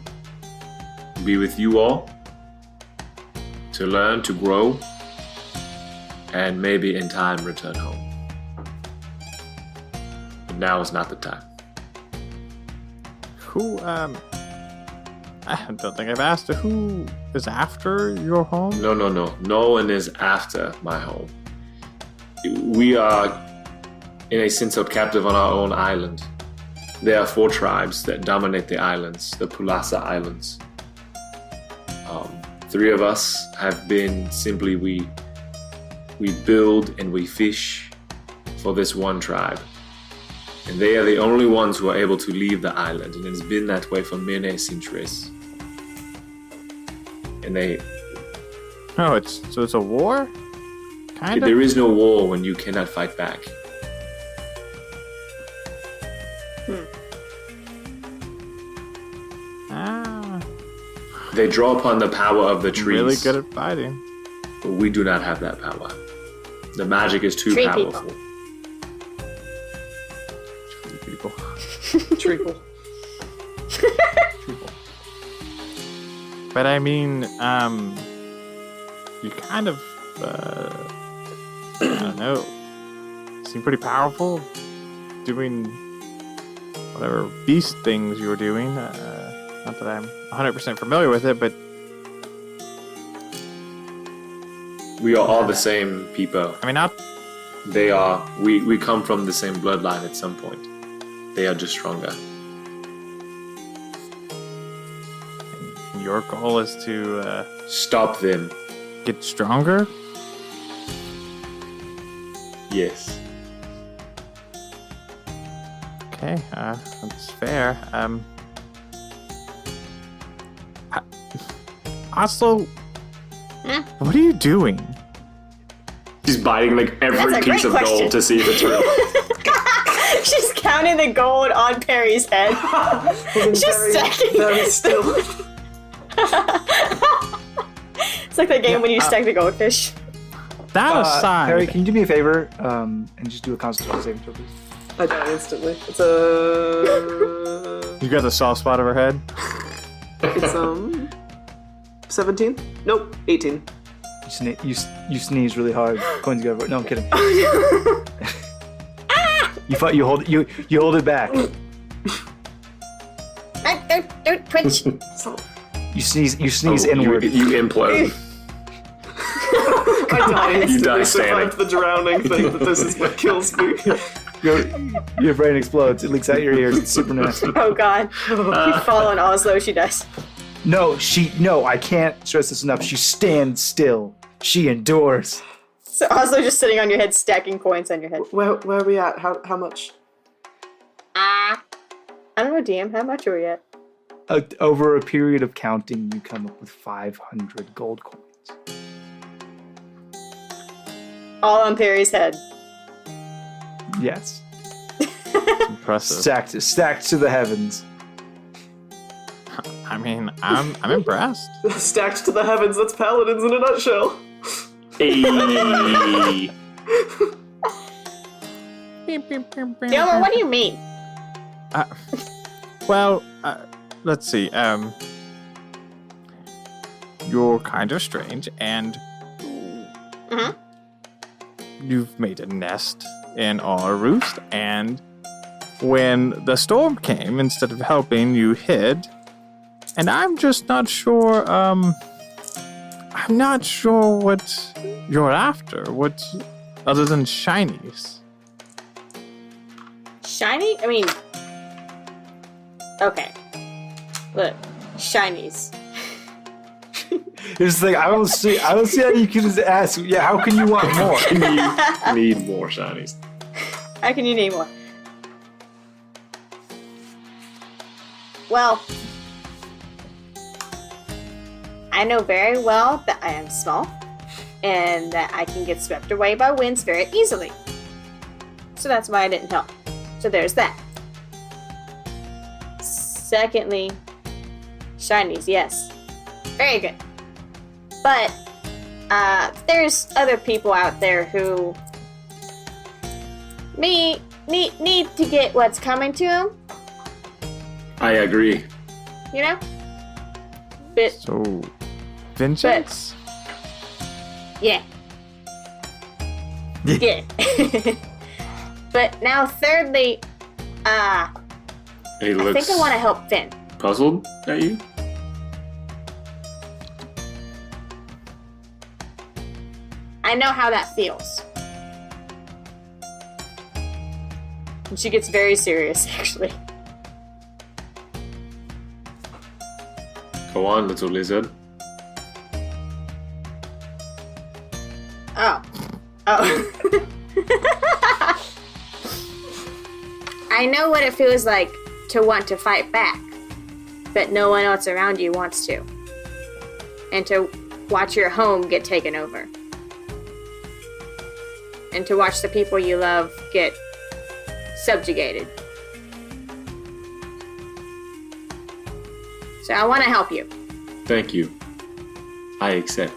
be with you all, to learn, to grow, and maybe in time return home. But now is not the time. Who, I don't think I've asked who is after your home? No. No one is after my home. We are, in a sense, held captive on our own island. There are 4 tribes that dominate the islands, the Pulasa Islands. 3 of us have been simply we build and we fish for this one tribe. And they are the only ones who are able to leave the island, and it's been that way for many centuries. And Oh, it's a war? Kind of? there is no war when you cannot fight back. Ah, They draw upon the power of the trees. really good at fighting. But we do not have that power. The magic is too Tree powerful. people. People. Treacle. But I mean, you kind of, I don't know, seem pretty powerful doing whatever beast things you were doing. Not that I'm 100% familiar with it, but We are all the same people. I mean, not. They are. We come from the same bloodline at some point. They are just stronger. Your goal is to Stop them. get stronger? Yes. Okay, that's fair. Also, what are you doing? He's biting like every That's a piece great of question. gold to see if it's real. She's counting the gold on Perry's head. She's stacking Very it. still. It's like that game when you stack the goldfish. That aside, Harry, can you do me a favor and just do a Constitution saving throw, please? I die instantly. It's a. you got the soft spot of her head. It's 17? Nope, 18. You sneeze really hard. Coins go over. No, I'm kidding. You hold it back. Don't twitch. So You sneeze Oh, inward. You implode. I die You instantly. die Survived the drowning thing. That this is what kills me. Your brain explodes. It leaks out your ears. It's super nasty. Oh god. You fall on Oslo, she dies. No, I can't stress this enough. She stands still. She endures. So Oslo just sitting on your head, stacking coins on your head. Where are we at? How much? I don't know, DM, how much are we at? Over a period of counting, you come up with 500 gold coins. All on Perry's head. Yes. Impressive. Stacked to the heavens. I mean, I'm impressed. Stacked to the heavens. That's paladins in a nutshell. Hey. Gilmer, what do you mean? Well, let's see. You're kind of strange, and you've made a nest in our roost, and when the storm came, instead of helping, you hid. And I'm just not sure, I'm not sure what you're after. What, other than shinies? Shiny? I mean... Okay. Look. Shinies. It's like I don't see how you can just ask. Yeah, how can you want more? You need more shinies. How can you name one? Well... I know very well that I am small, and that I can get swept away by winds very easily. So that's why I didn't help. So there's that. Secondly, shinies, yes. Very good. But there's other people out there who need to get what's coming to them. I agree. You know? But So, vengeance? yeah. Yeah. But now thirdly, He I looks think I want to help Finn. puzzled at you. I know how that feels. And she gets very serious, actually. Go on, little lizard. Oh. I know what it feels like to want to fight back, but no one else around you wants to. And to watch your home get taken over. And to watch the people you love get subjugated. So I want to help you. Thank you. I accept.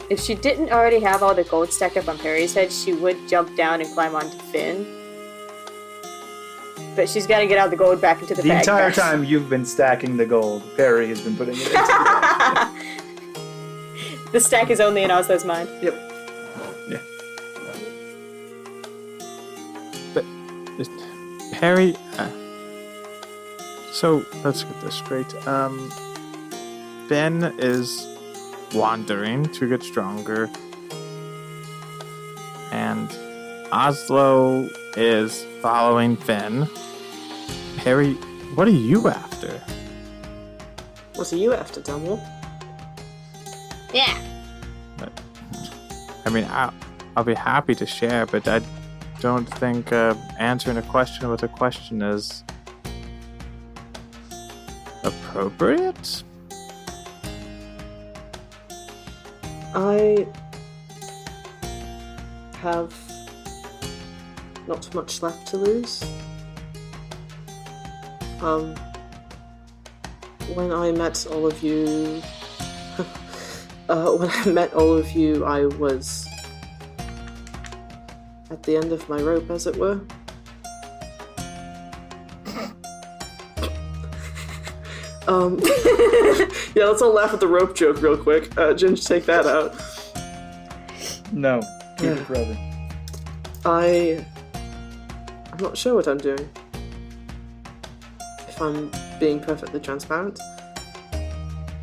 If she didn't already have all the gold stacked up on Perry's head, she would jump down and climb onto Finn. But she's got to get all the gold back into the The bag entire first. time you've been stacking the gold, Perry has been putting it into The stack is only in Oslo's mind. Yep. Perry, so let's get this straight. Finn is wandering to get stronger, and Oslo is following Finn. Perry, what are you after? What are you after, Dunwall? Yeah. I mean, I'll be happy to share, but I don't think answering a question with a question is appropriate. I have not much left to lose. When I met all of you, I was at the end of my rope, as it were. Yeah, let's all laugh at the rope joke real quick. Ginge, take that out. No, keep it forever. I'm not sure what I'm doing. If I'm being perfectly transparent,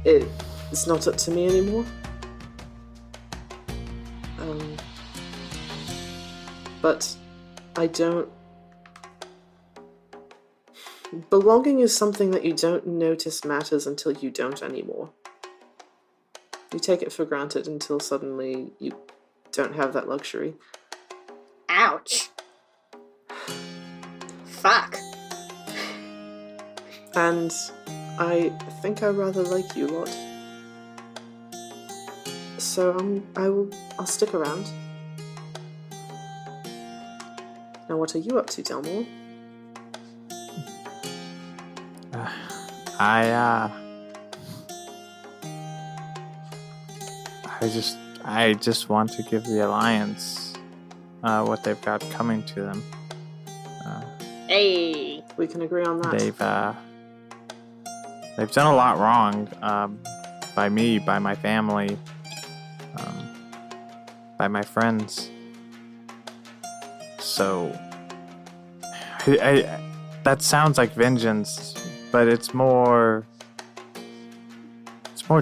it's not up to me anymore. But I don't... Belonging is something that you don't notice matters until you don't anymore. You take it for granted until suddenly you don't have that luxury. Ouch. Fuck. And I think I rather like you lot. So I'll stick around. Now what are you up to, Delmore? I just want to give the Alliance what they've got coming to them. Hey. We can agree on that. They've done a lot wrong by me, by my family, by my friends. So I that sounds like vengeance, but it's more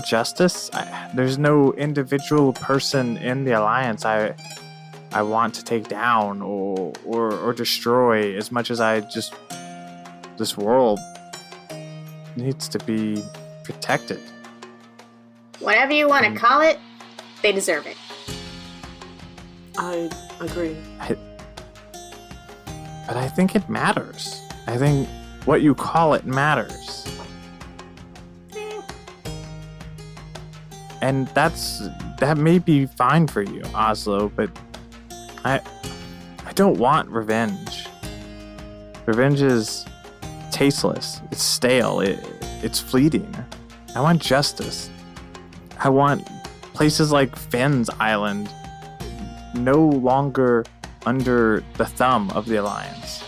justice. There's no individual person in the Alliance I want to take down or destroy as much as this world needs to be protected. Whatever you want to call it, they deserve it. I agree. But I think it matters. I think what you call it matters. And that's that may be fine for you, Oslo, but I don't want revenge. Revenge is tasteless. It's stale. It's fleeting. I want justice. I want places like Finn's Island no longer under the thumb of the Alliance.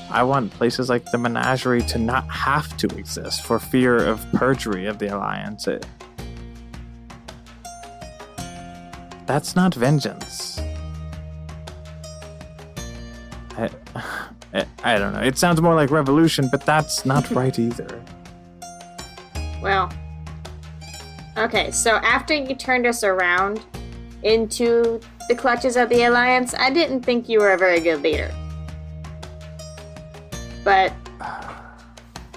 I want places like the Menagerie to not have to exist for fear of perjury of the Alliance. That's not vengeance. I don't know. It sounds more like revolution, but that's not right either. Well, okay, so after you turned us around into the clutches of the Alliance, I didn't think you were a very good leader. But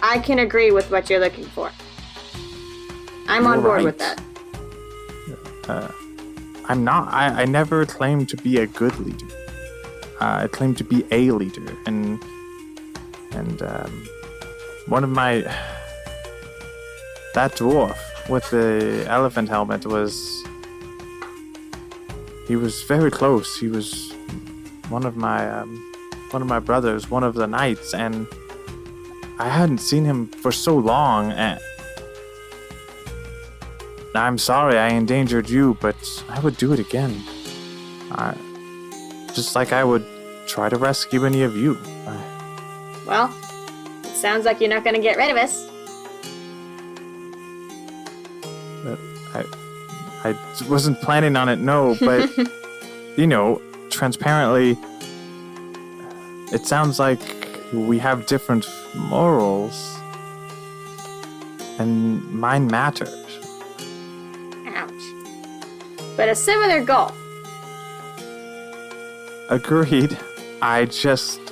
I can agree with what you're looking for. I'm on board with that. I'm not. I never claimed to be a good leader. I claimed to be a leader, and one of my that dwarf with the elephant helmet he was very close. He was one of my brothers, one of the knights, and I hadn't seen him for so long. And I'm sorry I endangered you, but I would do it again. Just like I would try to rescue any of you. Well, it sounds like you're not going to get rid of us. I wasn't planning on it, no, but, transparently, it sounds like we have different morals, and mine matters. Ouch. But a similar goal. Agreed. I think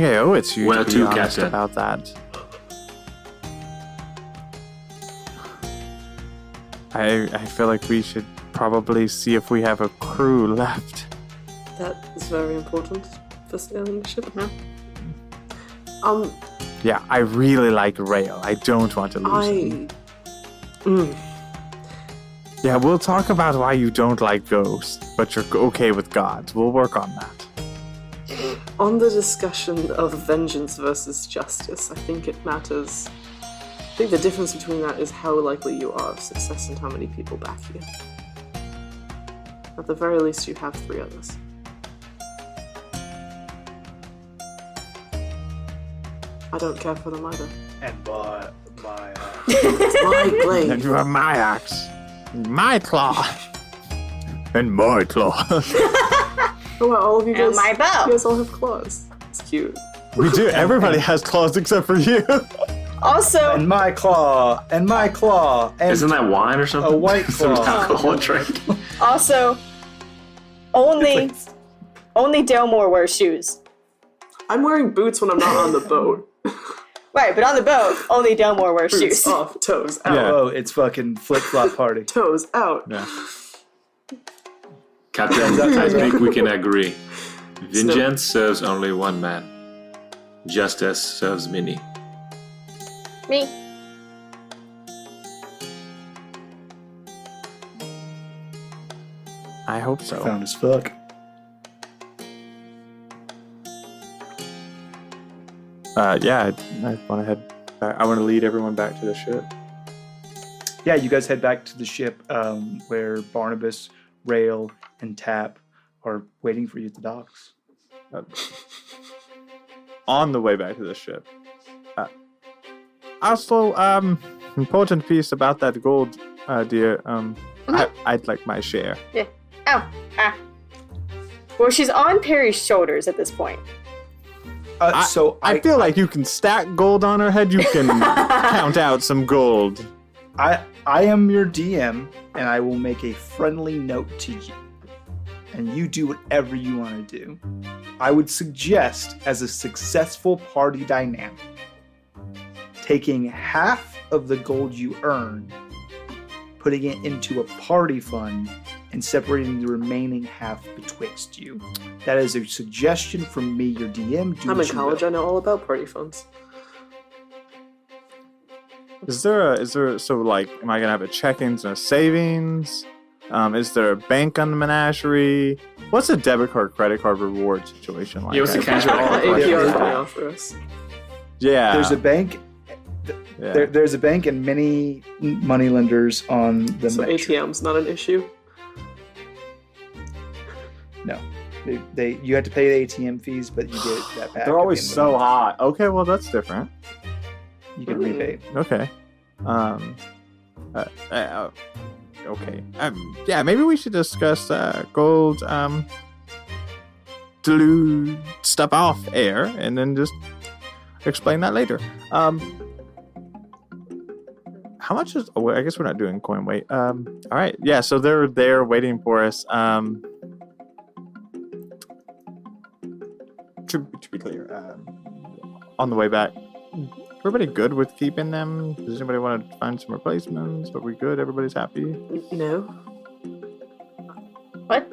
I owe it to you Well, to be too, honest Captain. about that. I feel like we should probably see if we have a crew left. That is very important for sailing the ship. Yeah, I really like Rail. I don't want to lose him. Yeah, we'll talk about why you don't like ghosts, but you're okay with gods. We'll work on that. On the discussion of vengeance versus justice, I think it matters. I think the difference between that is how likely you are of success and how many people back you. At the very least, you have 3 others. I don't care for them either. And by It's my blade. And you have my axe, my claw, and my claw. Oh, wow, all of you And guys, my bow. you guys all have claws. It's cute. We do. Everybody has claws except for you. Also, and my claw, and my claw, and Isn't that wine or something? a white Some claw. alcoholic drink. only Delmore wears shoes. I'm wearing boots when I'm not on the boat. Right, but on the boat, only Delmore wears Boots shoes. off, toes out. Yeah. Oh, it's fucking flip flop party. Toes out. Yeah. Captain, I think we can agree. Vengeance serves only one man. Justice serves many. Me. I hope so. Found as fuck. Yeah, I want to head back. I want to lead everyone back to the ship. Yeah, you guys head back to the ship where Barnabas, Rail, and Tap are waiting for you at the docks. On the way back to the ship. Also, important piece about that gold, dear. I'd like my share. Yeah. Oh. Well, she's on Perry's shoulders at this point. So I feel like you can stack gold on her head. You can count out some gold. I am your DM, and I will make a friendly note to you. And you do whatever you want to do. I would suggest, as a successful party dynamic, taking half of the gold you earn, putting it into a party fund, and separating the remaining half betwixt you. That is a suggestion from me, your DM. Do I'm what in you college. will. I know all about party funds. Is there so like, am I gonna have a check-ins and a savings? Is there a bank on the menagerie? What's a debit card, credit card reward situation like? Yeah, what's the cash These are all back? questions. APR can offer us. Yeah. There's a bank. Yeah. There's a bank and many money lenders on the So metro. ATM's not an issue. No, you have to pay the ATM fees, but you get that back. They're at always the end of so the month. hot. Okay, well that's different. You get a rebate. Okay. Okay. Yeah, maybe we should discuss gold to stuff off air and then just explain that later. How much is? Oh, I guess we're not doing coin weight. All right. Yeah. So they're there waiting for us. To be clear, on the way back, everybody good with keeping them? Does anybody want to find some replacements? Are we good? Everybody's happy? No. What?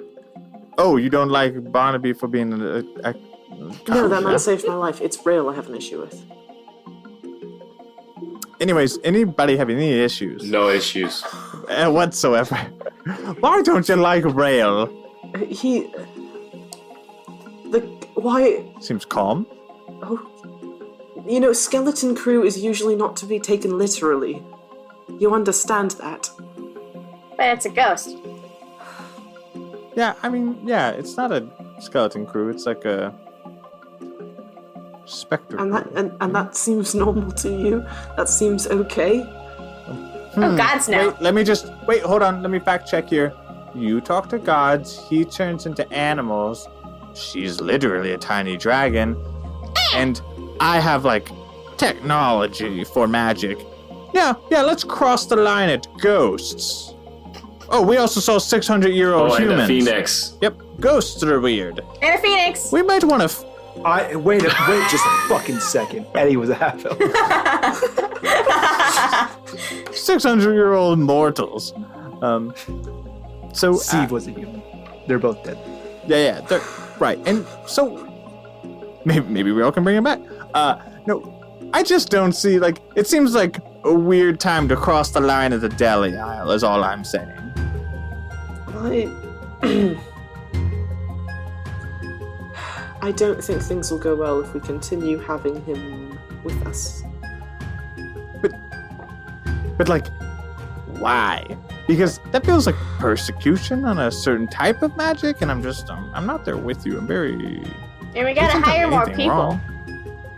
Oh, you don't like Barnaby for being a No, that man yeah. saved my life. It's Rail I have an issue with. Anyways, anybody have any issues? No issues. Whatsoever. Why don't you like Rail? Why? Seems calm. Oh, you know, skeleton crew is usually not to be taken literally. You understand that? But it's a ghost. Yeah, I mean, yeah, it's not a skeleton crew. It's like a specter And crew. that that seems normal to you? That seems okay? Oh, gods no. Wait, hold on. Let me fact check here. You talk to gods, he turns into animals. She's literally a tiny dragon. And I have, like, technology for magic. Yeah, let's cross the line at ghosts. Oh, we also saw 600-year-old Oh, and humans. a phoenix. Yep, ghosts are weird. And a phoenix. We might want to... Wait just a fucking second. Eddie was a half elf. 600-year-old mortals. So... Steve was a human. They're both dead. Yeah, they're, right. And so maybe we all can bring him back. No, I just don't see, like, it seems like a weird time to cross the line of the deli aisle is all I'm saying. I don't think things will go well if we continue having him with us. But like, why? Because that feels like persecution on a certain type of magic, and I'm not there with you. I'm very... And we gotta Hasn't done hire more anything people. wrong.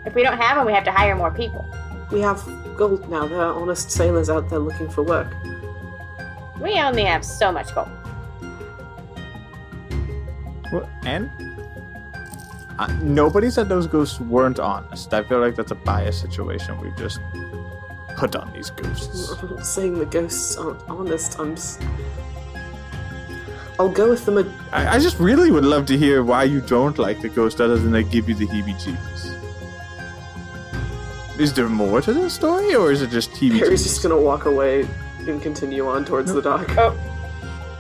If we don't have them, we have to hire more people. We have gold now. There are honest sailors out there looking for work. We only have so much gold. Well, and nobody said those ghosts weren't honest. I feel like that's a biased situation we've just put on these ghosts. I'm not saying the ghosts aren't honest. I'll go with them. I just really would love to hear why you don't like the ghost other than they give you the heebie-jeebies. Is there more to this story, or is it just heebie-jeebies? Harry's just gonna walk away and continue on towards the dock. Oh.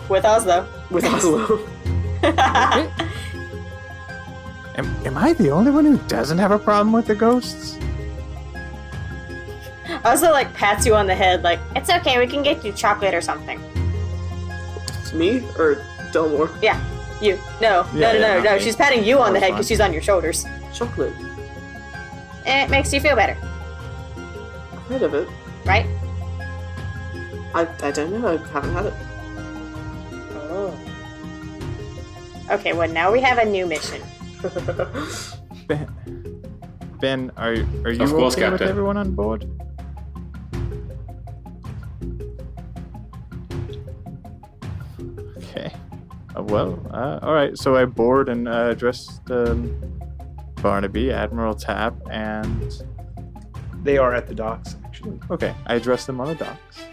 With Oslo. With Oslo. Am I the only one who doesn't have a problem with the ghosts? Oslo, like, pats you on the head, like, it's okay, we can get you chocolate or something. Me or Delmore? Yeah, you. No. me. She's patting you on the head fine. because she's on your shoulders. Chocolate. And it makes you feel better, I've heard of it. right? I don't know. I haven't had it. Oh. Okay, well, now we have a new mission. Ben, are you Of course, okay with Captain. everyone on board? Okay. All right. So I board and addressed Barnaby, Admiral Tap, and... They are at the docks, actually. Okay, I address them on the docks.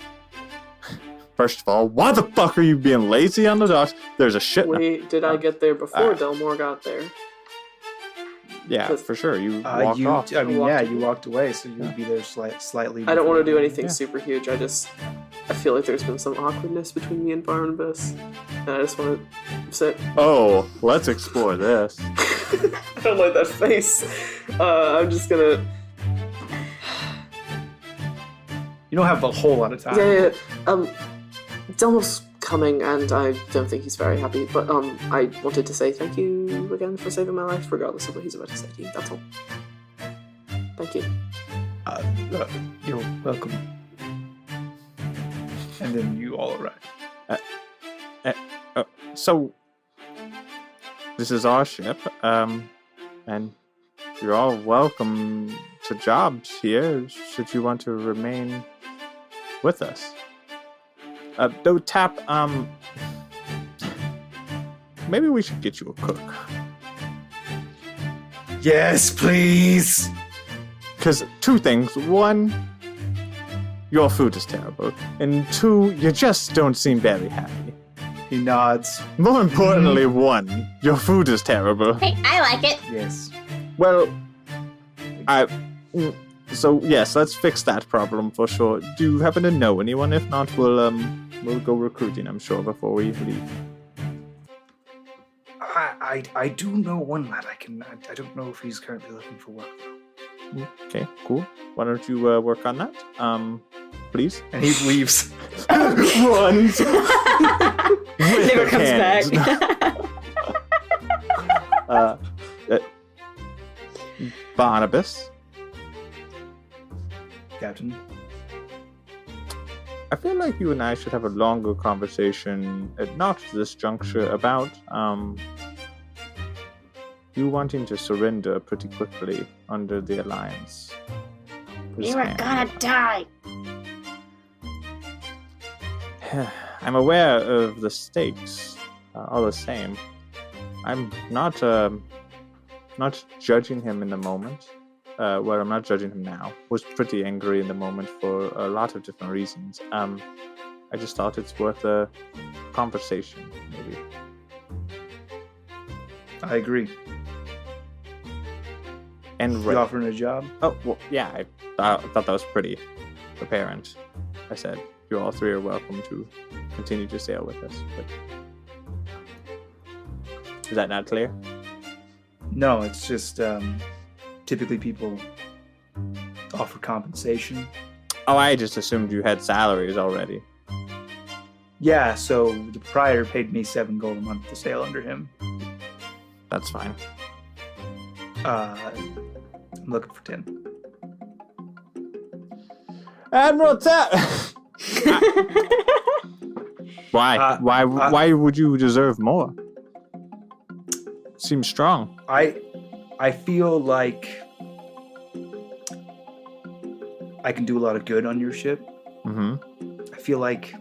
First of all, why the fuck are you being lazy on the docks? There's a shit... Wait, did I get there before Delmore got there? Yeah, for sure. You walked off. I mean, Walked you walked away, so you'd be there slightly. I don't want to do before. anything Yeah. super huge. I feel like there's been some awkwardness between me and Barnabas, and I just want to sit. Oh, let's explore this. I don't like that face. I'm just gonna. You don't have a whole lot of time. Yeah. Delmo's coming, and I don't think he's very happy. But I wanted to say thank you again for saving my life, regardless of what he's about to say to you. That's all. Thank you. You're welcome. And then you all arrive. So, this is our ship, and you're all welcome to jobs here, should you want to remain with us. Though, Tap, maybe we should get you a cook. Yes, please. Because two things. One, your food is terrible. And two, you just don't seem very happy. He nods. More importantly, one, your food is terrible. Hey, I like it. Yes. Well, so yes, let's fix that problem for sure. Do you happen to know anyone? If not, we'll go recruiting, I'm sure, before we leave. I do know one lad. I don't know if he's currently looking for work. Okay, cool. Why don't you work on that? Please. And he leaves. Runs. Never comes back. Barnabas. Captain. I feel like you and I should have a longer conversation at not this juncture about you wanting to surrender pretty quickly under the Alliance. You are gonna die. I'm aware of the stakes, all the same. I'm not judging him in the moment. Well, I'm not judging him now. Was pretty angry in the moment for a lot of different reasons. I just thought it's worth a conversation, maybe. I agree. And You offering a job? Oh, well, yeah, I thought that was pretty apparent. I said, you all three are welcome to continue to sail with us. But is that not clear? No, it's just typically people offer compensation. Oh, I just assumed you had salaries already. Yeah, so the proprietor paid me 7 gold a month to sail under him. That's fine. I'm looking for 10. Admiral Tap! Why? Why would you deserve more? Seems strong. I feel like I can do a lot of good on your ship. Mm-hmm. I feel like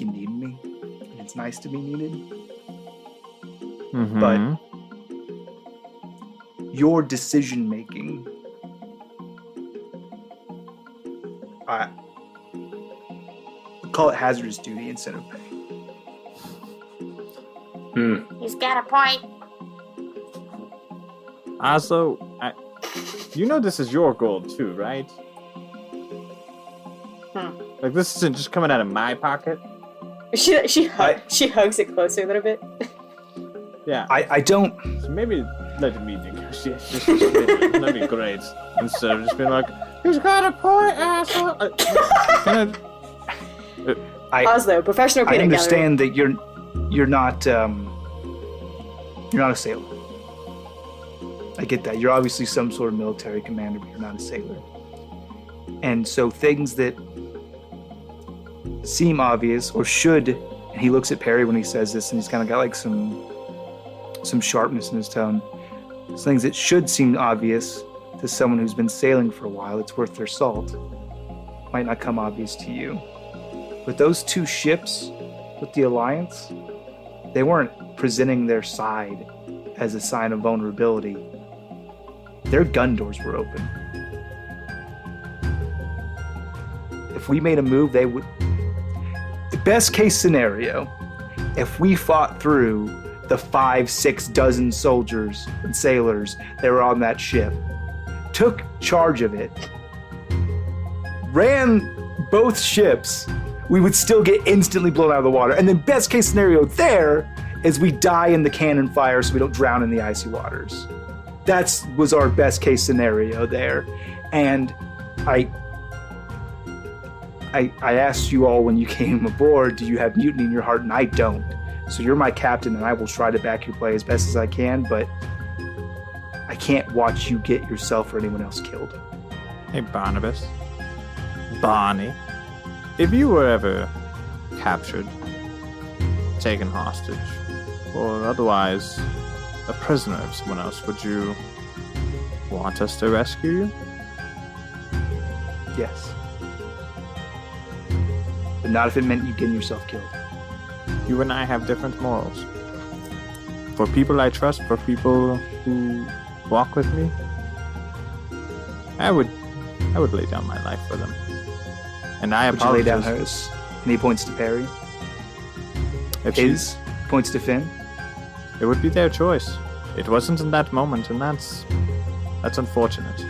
you need me, and it's nice to be needed. Mm-hmm. But your decision making, I call it hazardous duty instead of pay. He's got a point. Also, you know this is your gold too, right? Like this isn't just coming out of my pocket. She hugs it closer a little bit. Yeah. I don't. So maybe let me negotiate. That'd be great. Instead of just being like, he's got a point, asshole. Oslo, professional I peanut understand that you're not a sailor. I get that. You're obviously some sort of military commander, but you're not a sailor. And so things that seem obvious or should, and he looks at Perry when he says this, and he's kind of got like some sharpness in his tone. It's things that should seem obvious to someone who's been sailing for a while, it's worth their salt, might not come obvious to you. But those 2 ships with the Alliance, they weren't presenting their side as a sign of vulnerability. Their gun doors were open. If we made a move, they would... The best case scenario, if we fought through the 5-6 dozen soldiers and sailors that were on that ship, took charge of it, ran both ships, we would still get instantly blown out of the water. And then best case scenario there is we die in the cannon fire so we don't drown in the icy waters. That was our best case scenario there. And I asked you all when you came aboard, do you have mutiny in your heart? And I don't. So you're my captain, and I will try to back your play as best as I can, but I can't watch you get yourself or anyone else killed. Hey, Barnabas. Barney. If you were ever captured, taken hostage, or otherwise a prisoner of someone else, would you want us to rescue you? Yes. But not if it meant you getting yourself killed. You and I have different morals. For people I trust, for people who walk with me, I would lay down my life for them. And I Would you lay apologize. down hers? And he points to Perry. If His points to Finn. it would be their choice. It wasn't in that moment, and that's unfortunate.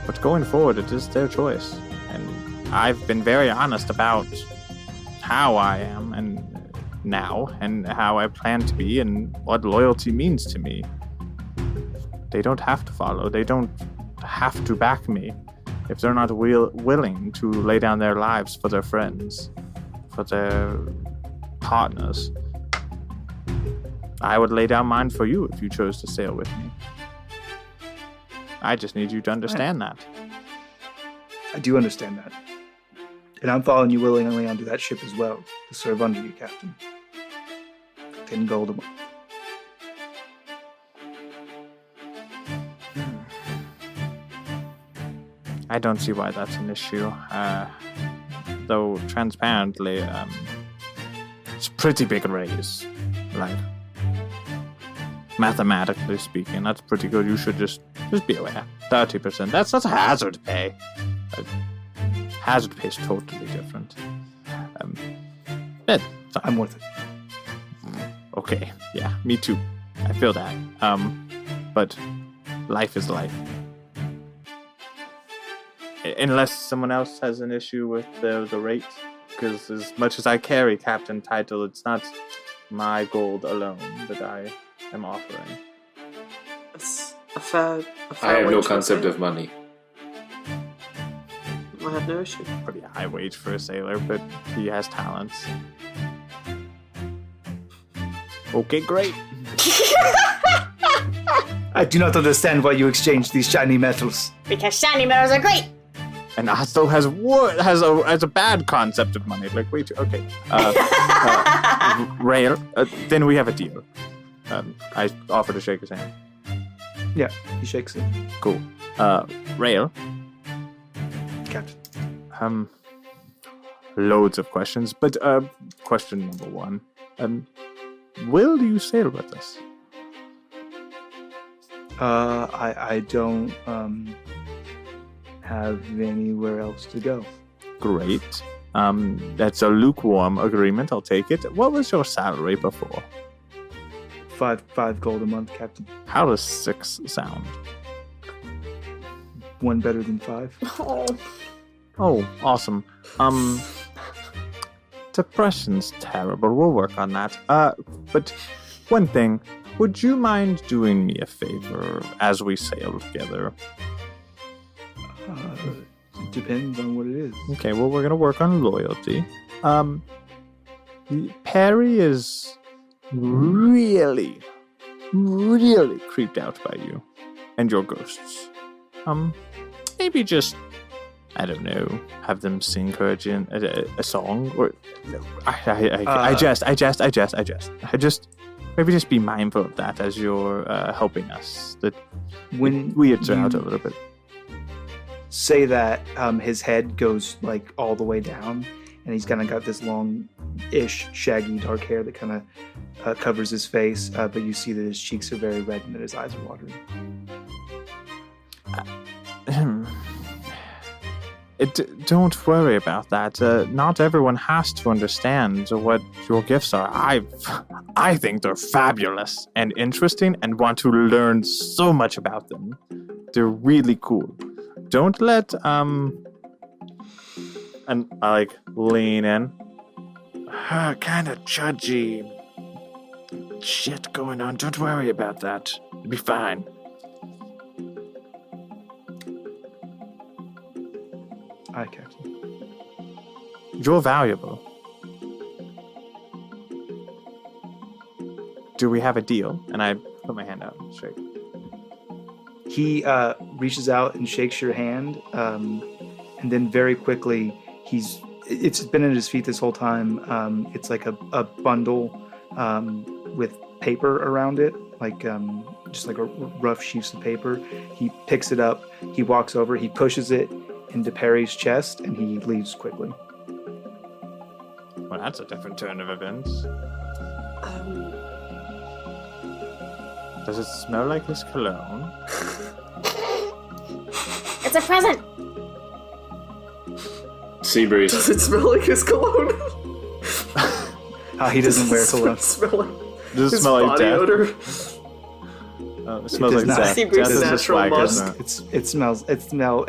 But going forward, it is their choice. And I've been very honest about how I am and now, and how I plan to be, and what loyalty means to me. They don't have to follow. They don't have to back me if they're not willing to lay down their lives for their friends, for their partners. I would lay down mine for you if you chose to sail with me. I just need you to understand that. I do understand that. And I'm following you willingly onto that ship as well, to serve under you, Captain. 10 gold a month. I don't see why that's an issue. Though, transparently, it's a pretty big raise. Like, mathematically speaking, that's pretty good. You should just be aware. 30%. That's hazard pay. Hazard pay is totally different. I'm worth it. Okay, yeah, me too. I feel that. But life is life. Unless someone else has an issue with the rate, because as much as I carry captain title, it's not my gold alone that I am offering. It's a fair I have no wage for concept a of money. sailor. I have no issue. Pretty high wage for a sailor, but he has talents. Okay, great. I do not understand why you exchange these shiny metals. Because shiny metals are great. And Astel has a bad concept of money. Like, wait, okay. Rail, then we have a deal. I offer to shake his hand. Yeah, he shakes it. Cool. Rail. Captain. Loads of questions, but question number one. Will you sail with us? I don't have anywhere else to go. Great. That's a lukewarm agreement. I'll take it. What was your salary before? 5 gold a month, Captain. How does 6 sound? 1 better than 5. Oh, awesome. Depression's terrible. We'll work on that. But one thing, would you mind doing me a favor as we sail together? It depends on what it is. Okay, well, we're gonna work on loyalty. Perry is really creeped out by you and your ghosts. Maybe just, I don't know, have them sing her a song, or I jest. Maybe just be mindful of that as you're helping us. That When weirds her you out a little bit. say that, his head goes like all the way down, and he's kind of got this long-ish, shaggy, dark hair that kind of covers his face, but you see that his cheeks are very red and that his eyes are watering. Don't worry about that. Not everyone has to understand what your gifts are. I think they're fabulous and interesting and want to learn so much about them. They're really cool. Don't let and I like lean in. Kind of judgy shit going on. Don't worry about that. It'll be fine. Aye, Captain. You're valuable. Do we have a deal? And I put my hand out straight. He reaches out and shakes your hand, and then very quickly it's been at his feet this whole time. It's like a bundle with paper around it, like just like a rough sheets of paper. He picks it up, he walks over, he pushes it into Perry's chest, and he leaves quickly. Well, that's a different turn of events. Does it smell like his cologne? It's a present. Sea breeze. Does it smell like his cologne? He doesn't wear cologne. Smell like Does it his smell like body death? odor? It smells does like not. death. Sea Death breeze is is just natural swag, musk. isn't it?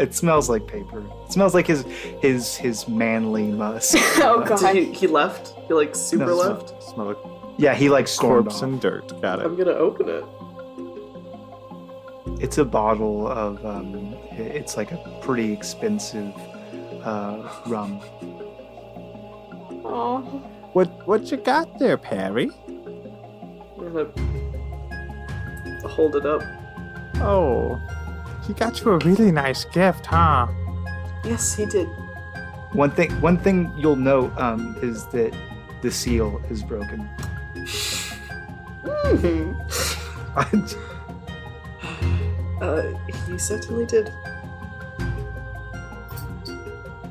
It smells like paper. It smells like his manly musk. Oh god. He left? He like super No, left? Smell like Yeah, he like stormed corpse off. and dirt. Got it. I'm gonna open it. It's a bottle of it's like a pretty expensive rum. Oh. What you got there, Perry? I'm gonna hold it up. Oh, he got you a really nice gift, huh? Yes, he did. One thing you'll note is that the seal is broken. He certainly did.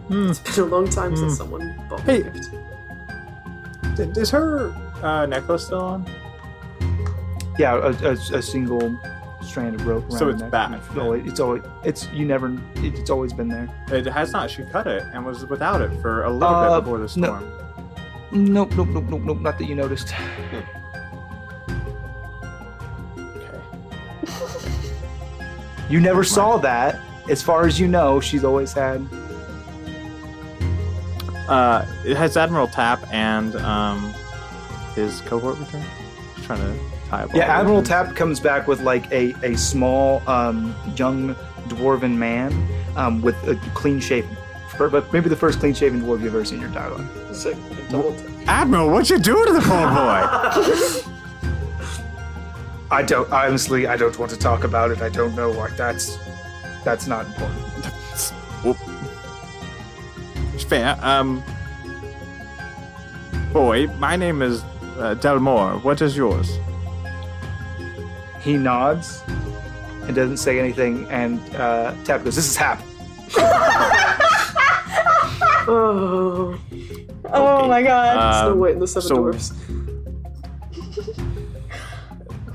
Hmm. It's been a long time since someone bought me Hey. a gift. Is her necklace still on? Yeah, a single strand of rope around So the it's neck. back, It's always been there. It has not. She cut it and was without it for a little bit before the no. storm. Nope, not that you noticed. Okay. You never saw that. As far as you know, she's always had. It has Admiral Tap and his cohort returned. Just trying to tie up. all Yeah, the Admiral ends. Tap comes back with like a small young dwarven man with a clean shaven. But maybe the first clean shaven dwarf you've ever seen in your entire life. Sick. Double tap. Admiral, what you do to the poor boy? I don't want to talk about it. I don't know why. That's not important. Whoop. It's fair. Boy, my name is Delmore. What is yours? He nods and doesn't say anything, and Tap goes, "This is Hap." Oh, Oh my god. Snow White and the Seven so- Dwarfs.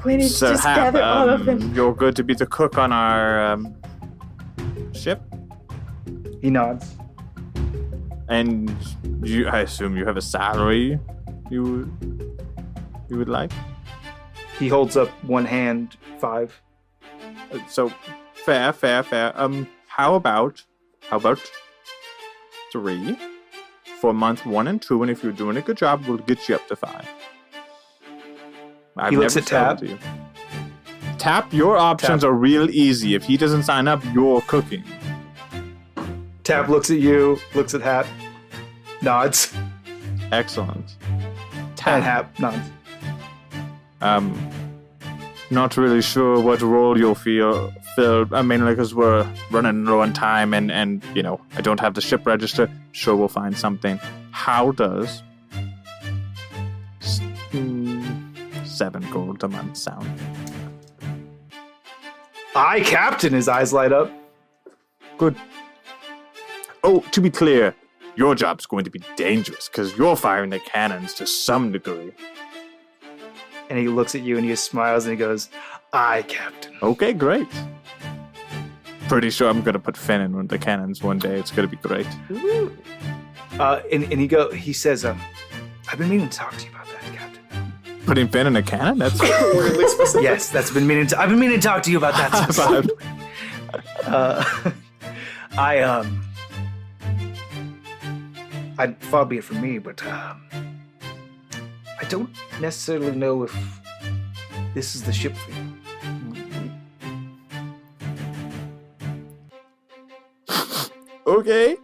We need So, to just Hap, gather all of them. you're good to be the cook on our ship, He nods. and I assume you have a salary you would like. He holds up one hand, 5. So fair. How about 3 for month 1 and 2, and if you're doing a good job, we'll get you up to 5. I've He looks never at sold Tap. it to you. Tap, your options are real easy. If he doesn't sign up, you're cooking. Tap looks at you, looks at Hap, nods, Excellent. and Tap, Hap nods. not really sure what role you'll fill, mainly because we're running low on time and I don't have the ship register. Sure, we'll find something. How does 7 gold a month sound? Aye, Captain. His eyes light up. Good. Oh, to be clear, your job's going to be dangerous because you're firing the cannons to some degree. And he looks at you and he smiles and he goes, "Aye, Captain." Okay, great. Pretty sure I'm gonna put Finn in the cannons one day. It's gonna be great. And he says, "I've been meaning to talk to you about that, Captain." Putting Finn in a cannon? That's Weirdly specific. Yes, I've been meaning to talk to you about that. Far be it from me, but I don't necessarily know if this is the ship for you. okay.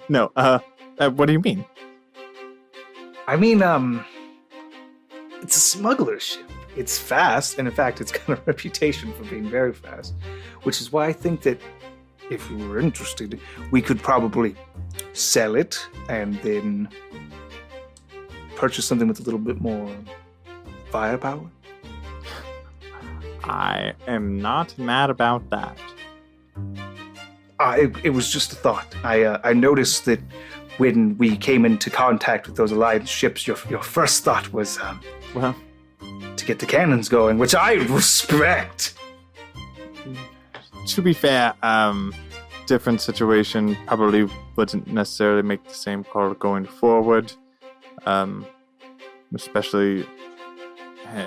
No, what do you mean? I mean, it's a smuggler's ship. It's fast, and in fact, it's got a reputation for being very fast, which is why I think that if we were interested, we could probably sell it and then purchase something with a little bit more firepower. I am not mad about that. It was just a thought. I noticed that when we came into contact with those Alliance ships, your first thought was Well, to get the cannons going, which I respect. to be fair, different situation, probably wouldn't necessarily make the same call going forward. Especially,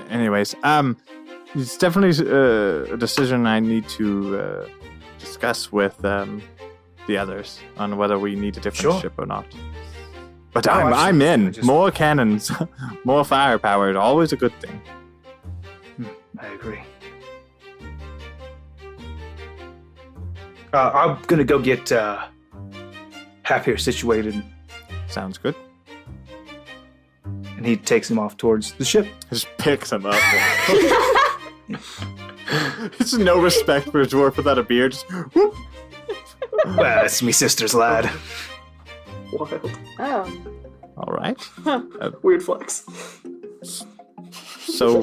anyways, it's definitely a decision I need to discuss with the others on whether we need a different ship or not. But No, I'm in. just- More cannons, more firepower is always a good thing. I agree. I'm gonna go get Happier situated, Sounds good. and he takes him off towards the ship. Just picks him up. It's no respect for a dwarf without a beard. Just, whoop. Well, it's me sister's lad. Wild. Oh. All right. Weird flex. So,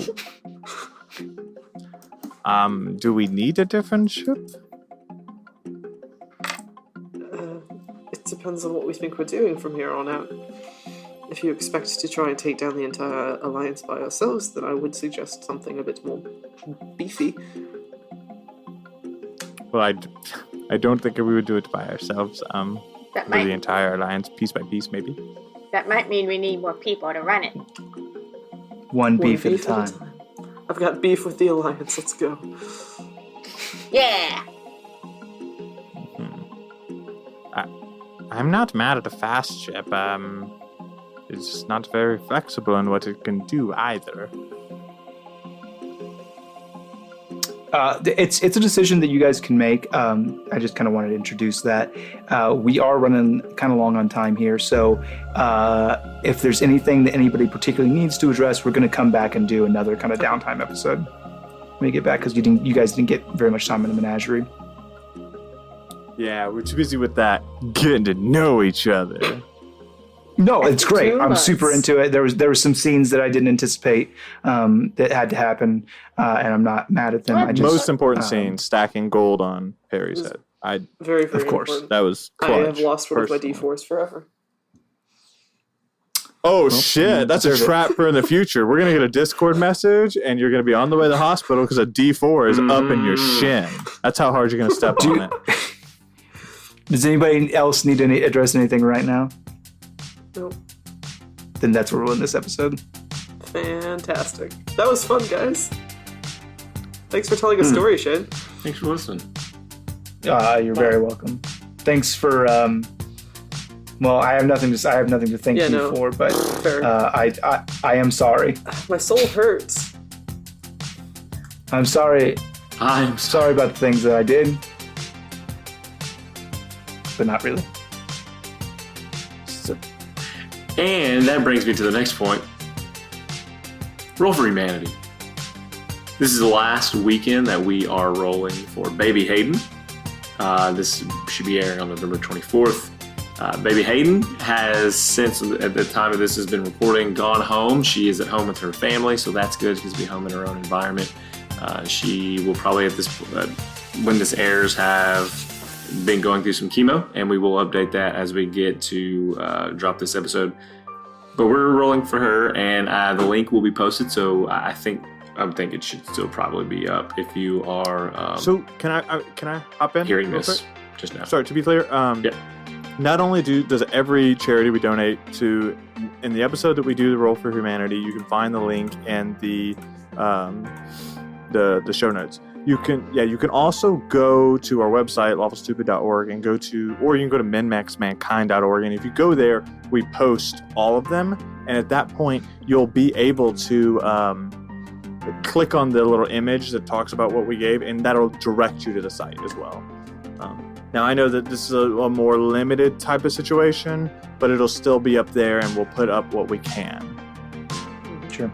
do we need a different ship? It depends on what we think we're doing from here on out. If you expect to try and take down the entire alliance by ourselves, then I would suggest something a bit more beefy. Well, I don't think we would do it by ourselves. That For might the entire alliance, piece by piece, maybe. that might mean we need more people to run it. One One beef at a time. I've got beef with the alliance. Let's go. Yeah. I'm not mad at a fast ship. It's not very flexible in what it can do either. It's a decision that you guys can make. I just kind of wanted to introduce that. We are running kind of long on time here, so if there's anything that anybody particularly needs to address, we're going to come back and do another kind of downtime episode when we get back, because you guys didn't get very much time in the menagerie. Yeah, we're too busy with that getting to know each other. No, it's great. Too I'm much. super into it. There were some scenes that I didn't anticipate that had to happen, and I'm not mad at them. I just, Most important scene, stacking gold on Perry's head. Very, very Of course. important. That was I clutch. have lost one of my personally. D4s forever. Oh shit, that's a deserve it. trap for in the future. We're gonna get a Discord message and you're gonna be on the way to the hospital because a D4 is up in your shin. That's how hard you're gonna step on it. Does anybody else need to address anything right now? Nope. Then that's where we'll end this episode. Fantastic. That was fun, guys. Thanks for telling a story, Shane. Thanks for listening. You're very welcome. Thanks for. Well, I have nothing to thank Yeah, you no. for, but Fair. I am sorry. My soul hurts. I'm sorry. I'm Sorry about the things that I did, but not really. And that brings me to the next point. Roll for Humanity. This is the last weekend that we are rolling for Baby Hayden. This should be airing on November 24th. Baby Hayden has, since at the time of this has been recording, gone home. She is at home with her family, so that's good. She's going to be home in her own environment. She will probably, at this when this airs, have been going through some chemo, and we will update that as we get to drop this episode. But we're rolling for her, and the link will be posted. So I think it should still probably be up if you are So can I hop in? hearing real this quick? just now. Sorry, to be clear, not only does every charity we donate to, in the episode that we do the Roll for Humanity, you can find the link in the show notes. You can also go to our website, lawfulstupid.org, and or you can go to minmaxmankind.org, and if you go there, we post all of them, and at that point, you'll be able to click on the little image that talks about what we gave, and that'll direct you to the site as well. Now, I know that this is a more limited type of situation, but it'll still be up there, and we'll put up what we can. Sure.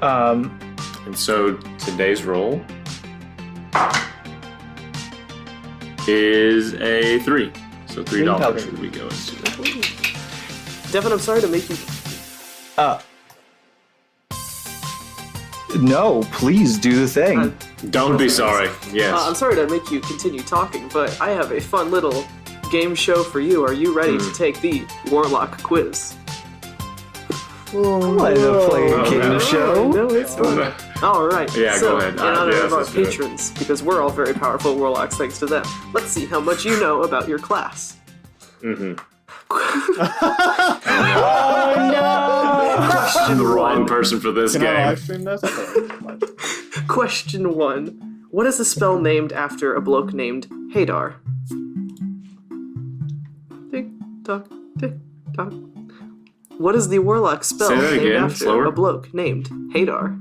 And so today's roll is a 3. So $3 should we go into that. Devin, I'm sorry to make you. No, please do the thing. Don't be sorry. Yes. I'm sorry to make you continue talking, but I have a fun little game show for you. Are you ready to take the Warlock quiz? I wanted to play a game show. No, it's fun. All right. Yeah, so, go ahead. In honor yes, of our let's do it. patrons, because we're all very powerful warlocks thanks to them, let's see how much you know about your class. Mm-hmm. Question The wrong one. person for this Can I game. live stream this? Question 1. What is a spell named after a bloke named Hadar? Tick tock, tick tock. What is the warlock spell Say that named again, after slower. a bloke named Hadar?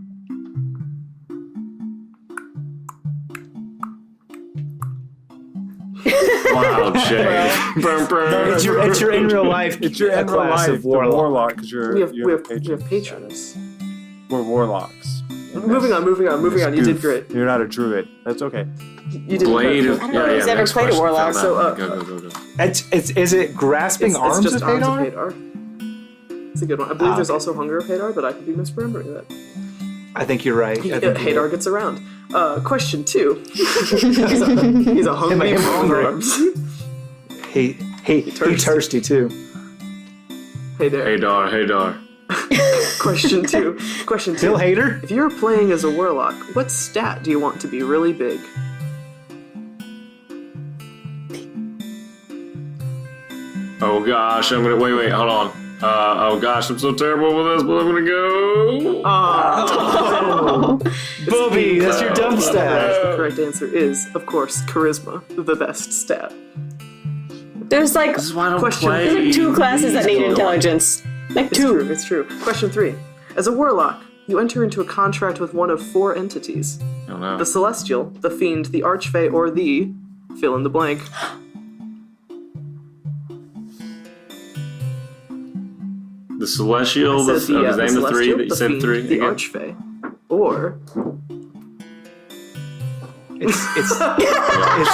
Wow, Jay. Burn, burn. It's your in real life. It's your in real class life, of the warlock. warlock, because We have you're patrons. We're warlocks. Moving on. You did great. You're not a druid. That's okay. You did Blade great. of. I don't know if he's ever next played a question. warlock. Found So, out. Go. Is it grasping It's arms just of arms Hadar? of Hadar. It's a good one. I believe there's also Hunger of Hadar, but I could be misremembering that. I think you're right. I think Hadar gets around. Question 2. he's a hungry Am I hungry? arms. He thirsty too. Hey there. Hadar. Question 2. Bill Hader? If you're playing as a warlock, what stat do you want to be really big? Oh gosh, I'm gonna wait. Hold on. Oh gosh, I'm so terrible with this, but I'm gonna go. Bobby, that's your dumb stat. The correct answer is, of course, charisma, the best stat. There's like This is why I don't Question- play. there's like 2 classes that need intelligence. Like It's 2. true, it's true. Question 3. As a warlock, you enter into a contract with one of 4 entities. Oh no. The Celestial, the Fiend, the Archfey, or the... fill in the blank. The Celestial. I said His name the 3 Celestial, that you the said Fiend, 3 the again. Archfey, or... It's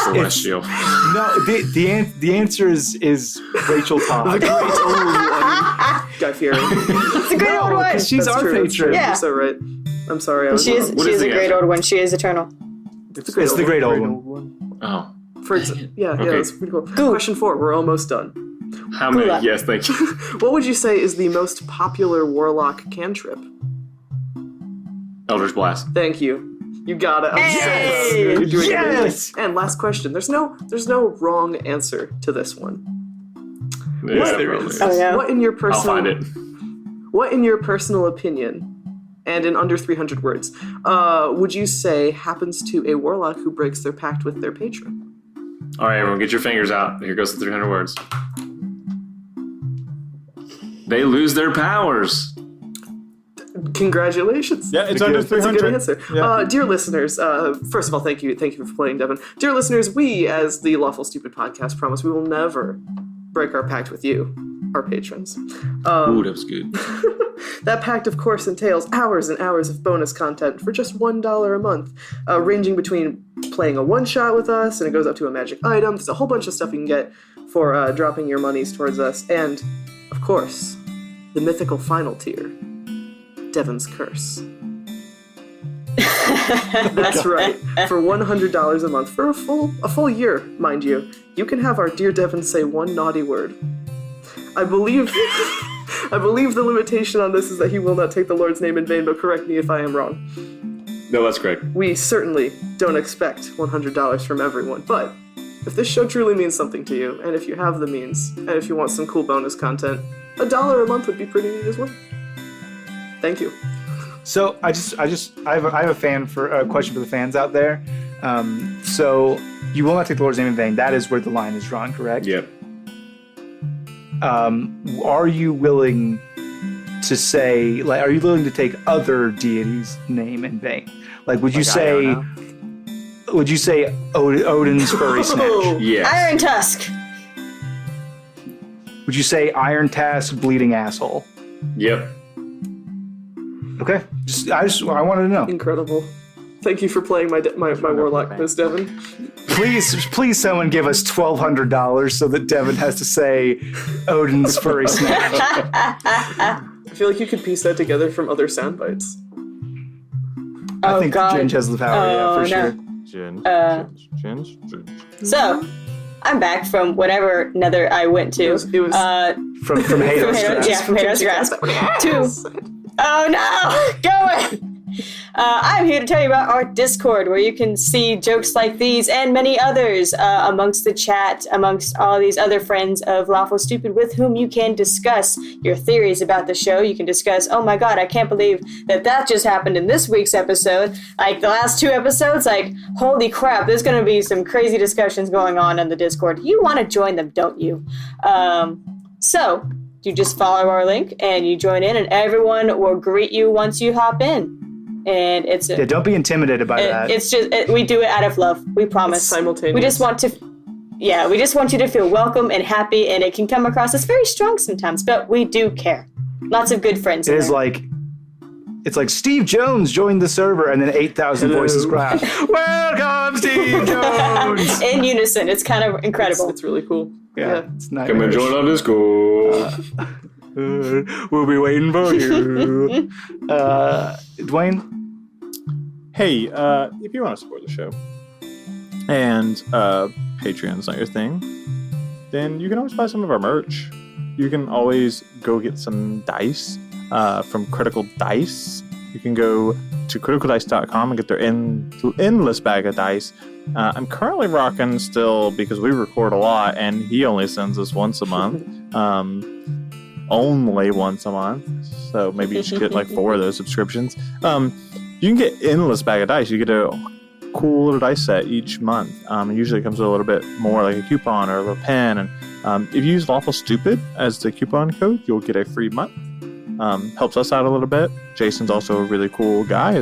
Celestial. no. The answer is Rachel The Todd. great old one. Guy Fieri. It's a great old one. because she's That's our true, that's true. patron. Yeah. You're so right. I'm sorry, I was She is. wrong. What She is is a the great answer? old one. She is eternal. It's a great It's old the one. great old one. Oh. For yeah, Okay. that's pretty cool. Question 4. We're almost done. How many? Gula. Yes, thank you. What would you say is the most popular warlock cantrip? Elder's Blast. Thank you. You got it. I'm Hey! so proud. You're doing Yes! amazing. And last question. There's no wrong answer to this one. Yeah, there probably is. Oh yeah. What in your I'll personal find it. What in your personal opinion, and in under 300 words, would you say happens to a warlock who breaks their pact with their patron? All right, everyone, get your fingers out. Here goes the 300 words. They lose their powers. Congratulations. Yeah, it's under That's a 300. good answer. Yeah. Dear listeners, first of all, thank you for playing, Devin. Dear listeners, we, as the Lawful Stupid podcast, promise we will never break our pact with you, our patrons. Ooh, that was good. That pact, of course, entails hours and hours of bonus content for just $1 a month, ranging between playing a one-shot with us, and it goes up to a magic item. There's a whole bunch of stuff you can get for dropping your monies towards us, and, of course, the mythical final tier, Devin's Curse. That's right. For $100 a month, for a full year, mind you, you can have our dear Devin say one naughty word. I believe the limitation on this is that he will not take the Lord's name in vain, but correct me if I am wrong. No, that's correct. We certainly don't expect $100 from everyone, but if this show truly means something to you, and if you have the means, and if you want some cool bonus content, $1 a month would be pretty neat as well. Thank you. So I have a question for the fans out there. So you will not take the Lord's name in vain. That is where the line is drawn, correct? Yep. Are you willing to say, like, are you willing to take other deities' name in vain? Like, would you Like, I say, don't Would you say Odin's furry snatch? Yes. Iron Tusk. Would you say Iron Task bleeding asshole? Yep. Okay. I wanted to know. Incredible. Thank you for playing my warlock, Miss Devon. Please, someone give us $1,200 so that Devin has to say Odin's furry snatch. I feel like you could piece that together from other sound bites. I think Ginge has the power, sure. So, I'm back from whatever nether I went to. It was From Hados Grasp. Yeah, from Hados Grasp. Oh no! Go away! I'm here to tell you about our Discord, where you can see jokes like these and many others amongst the chat, amongst all these other friends of Lawful Stupid, with whom you can discuss your theories about the show. You can discuss, oh my god, I can't believe that just happened in this week's episode. Like, the last 2 episodes, like, holy crap, there's going to be some crazy discussions going on in the Discord. You want to join them, don't you? So, you just follow our link, and you join in, and everyone will greet you once you hop in. And it's don't be intimidated by that. It's just we do it out of love. We promise. It's simultaneous. We just want you to feel welcome and happy, and it can come across as very strong sometimes, but we do care. Lots of good friends. It's like Steve Jones joined the server, and then 8,000 voices cry, "Welcome, Steve Jones!" in unison. It's kind of incredible. It's really cool. Yeah, it's nice. Come and join our Discord. We'll be waiting for you. Dwayne? Hey, if you want to support the show and Patreon's not your thing, then you can always buy some of our merch. You can always go get some dice from Critical Dice. You can go to criticaldice.com and get their endless bag of dice. I'm currently rocking still, because we record a lot and he only sends us once a month. Only once a month, so maybe you should get like 4 of those subscriptions. You can get endless bag of dice. You get a cool little dice set each month. It usually comes with a little bit more, like a coupon or a little pen. And if you use Lawful Stupid as the coupon code, you'll get a free month. Helps us out a little bit. Jason's also a really cool guy.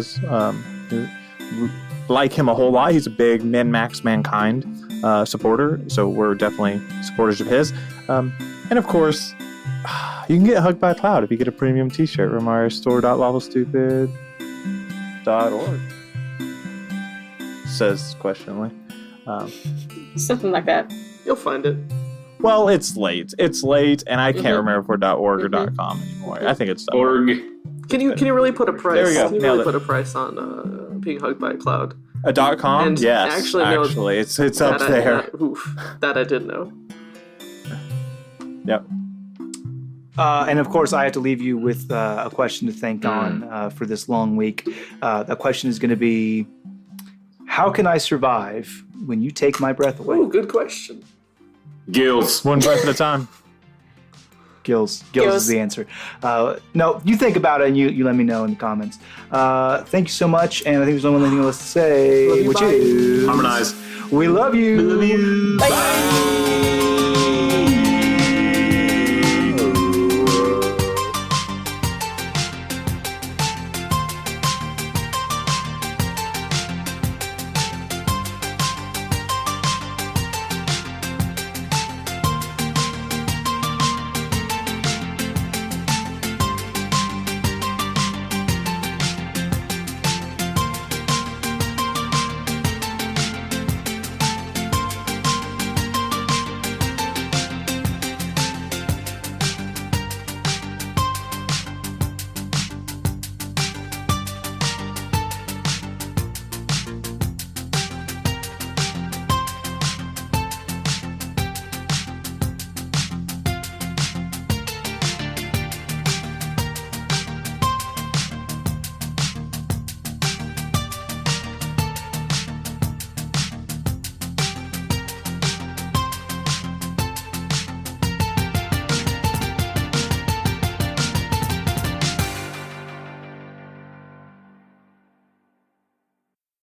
Like him a whole lot. He's a big Min-Max Mankind supporter, so we're definitely supporters of his. And of course, you can get hugged by a cloud if you get a premium t-shirt from our store.lawfulstupid.org. Says questioningly. Something like that. You'll find it. Well, it's late, and I can't remember if we're .org or .com anymore. I think it's Org. Can you really put a price? There we go. Can you Nailed really it. put a price on being hugged by a cloud? a .com. And yes, actually, it's up there. That I did know. Yep. And of course, I have to leave you with a question to think on for this long week. The question is going to be, how can I survive when you take my breath away? Oh, good question. Gills. One breath at a time. Gills is the answer. No, you think about it and you let me know in the comments. Thank you so much, and I think there's only one thing else to say, which is... Harmonize. We love you. Bye.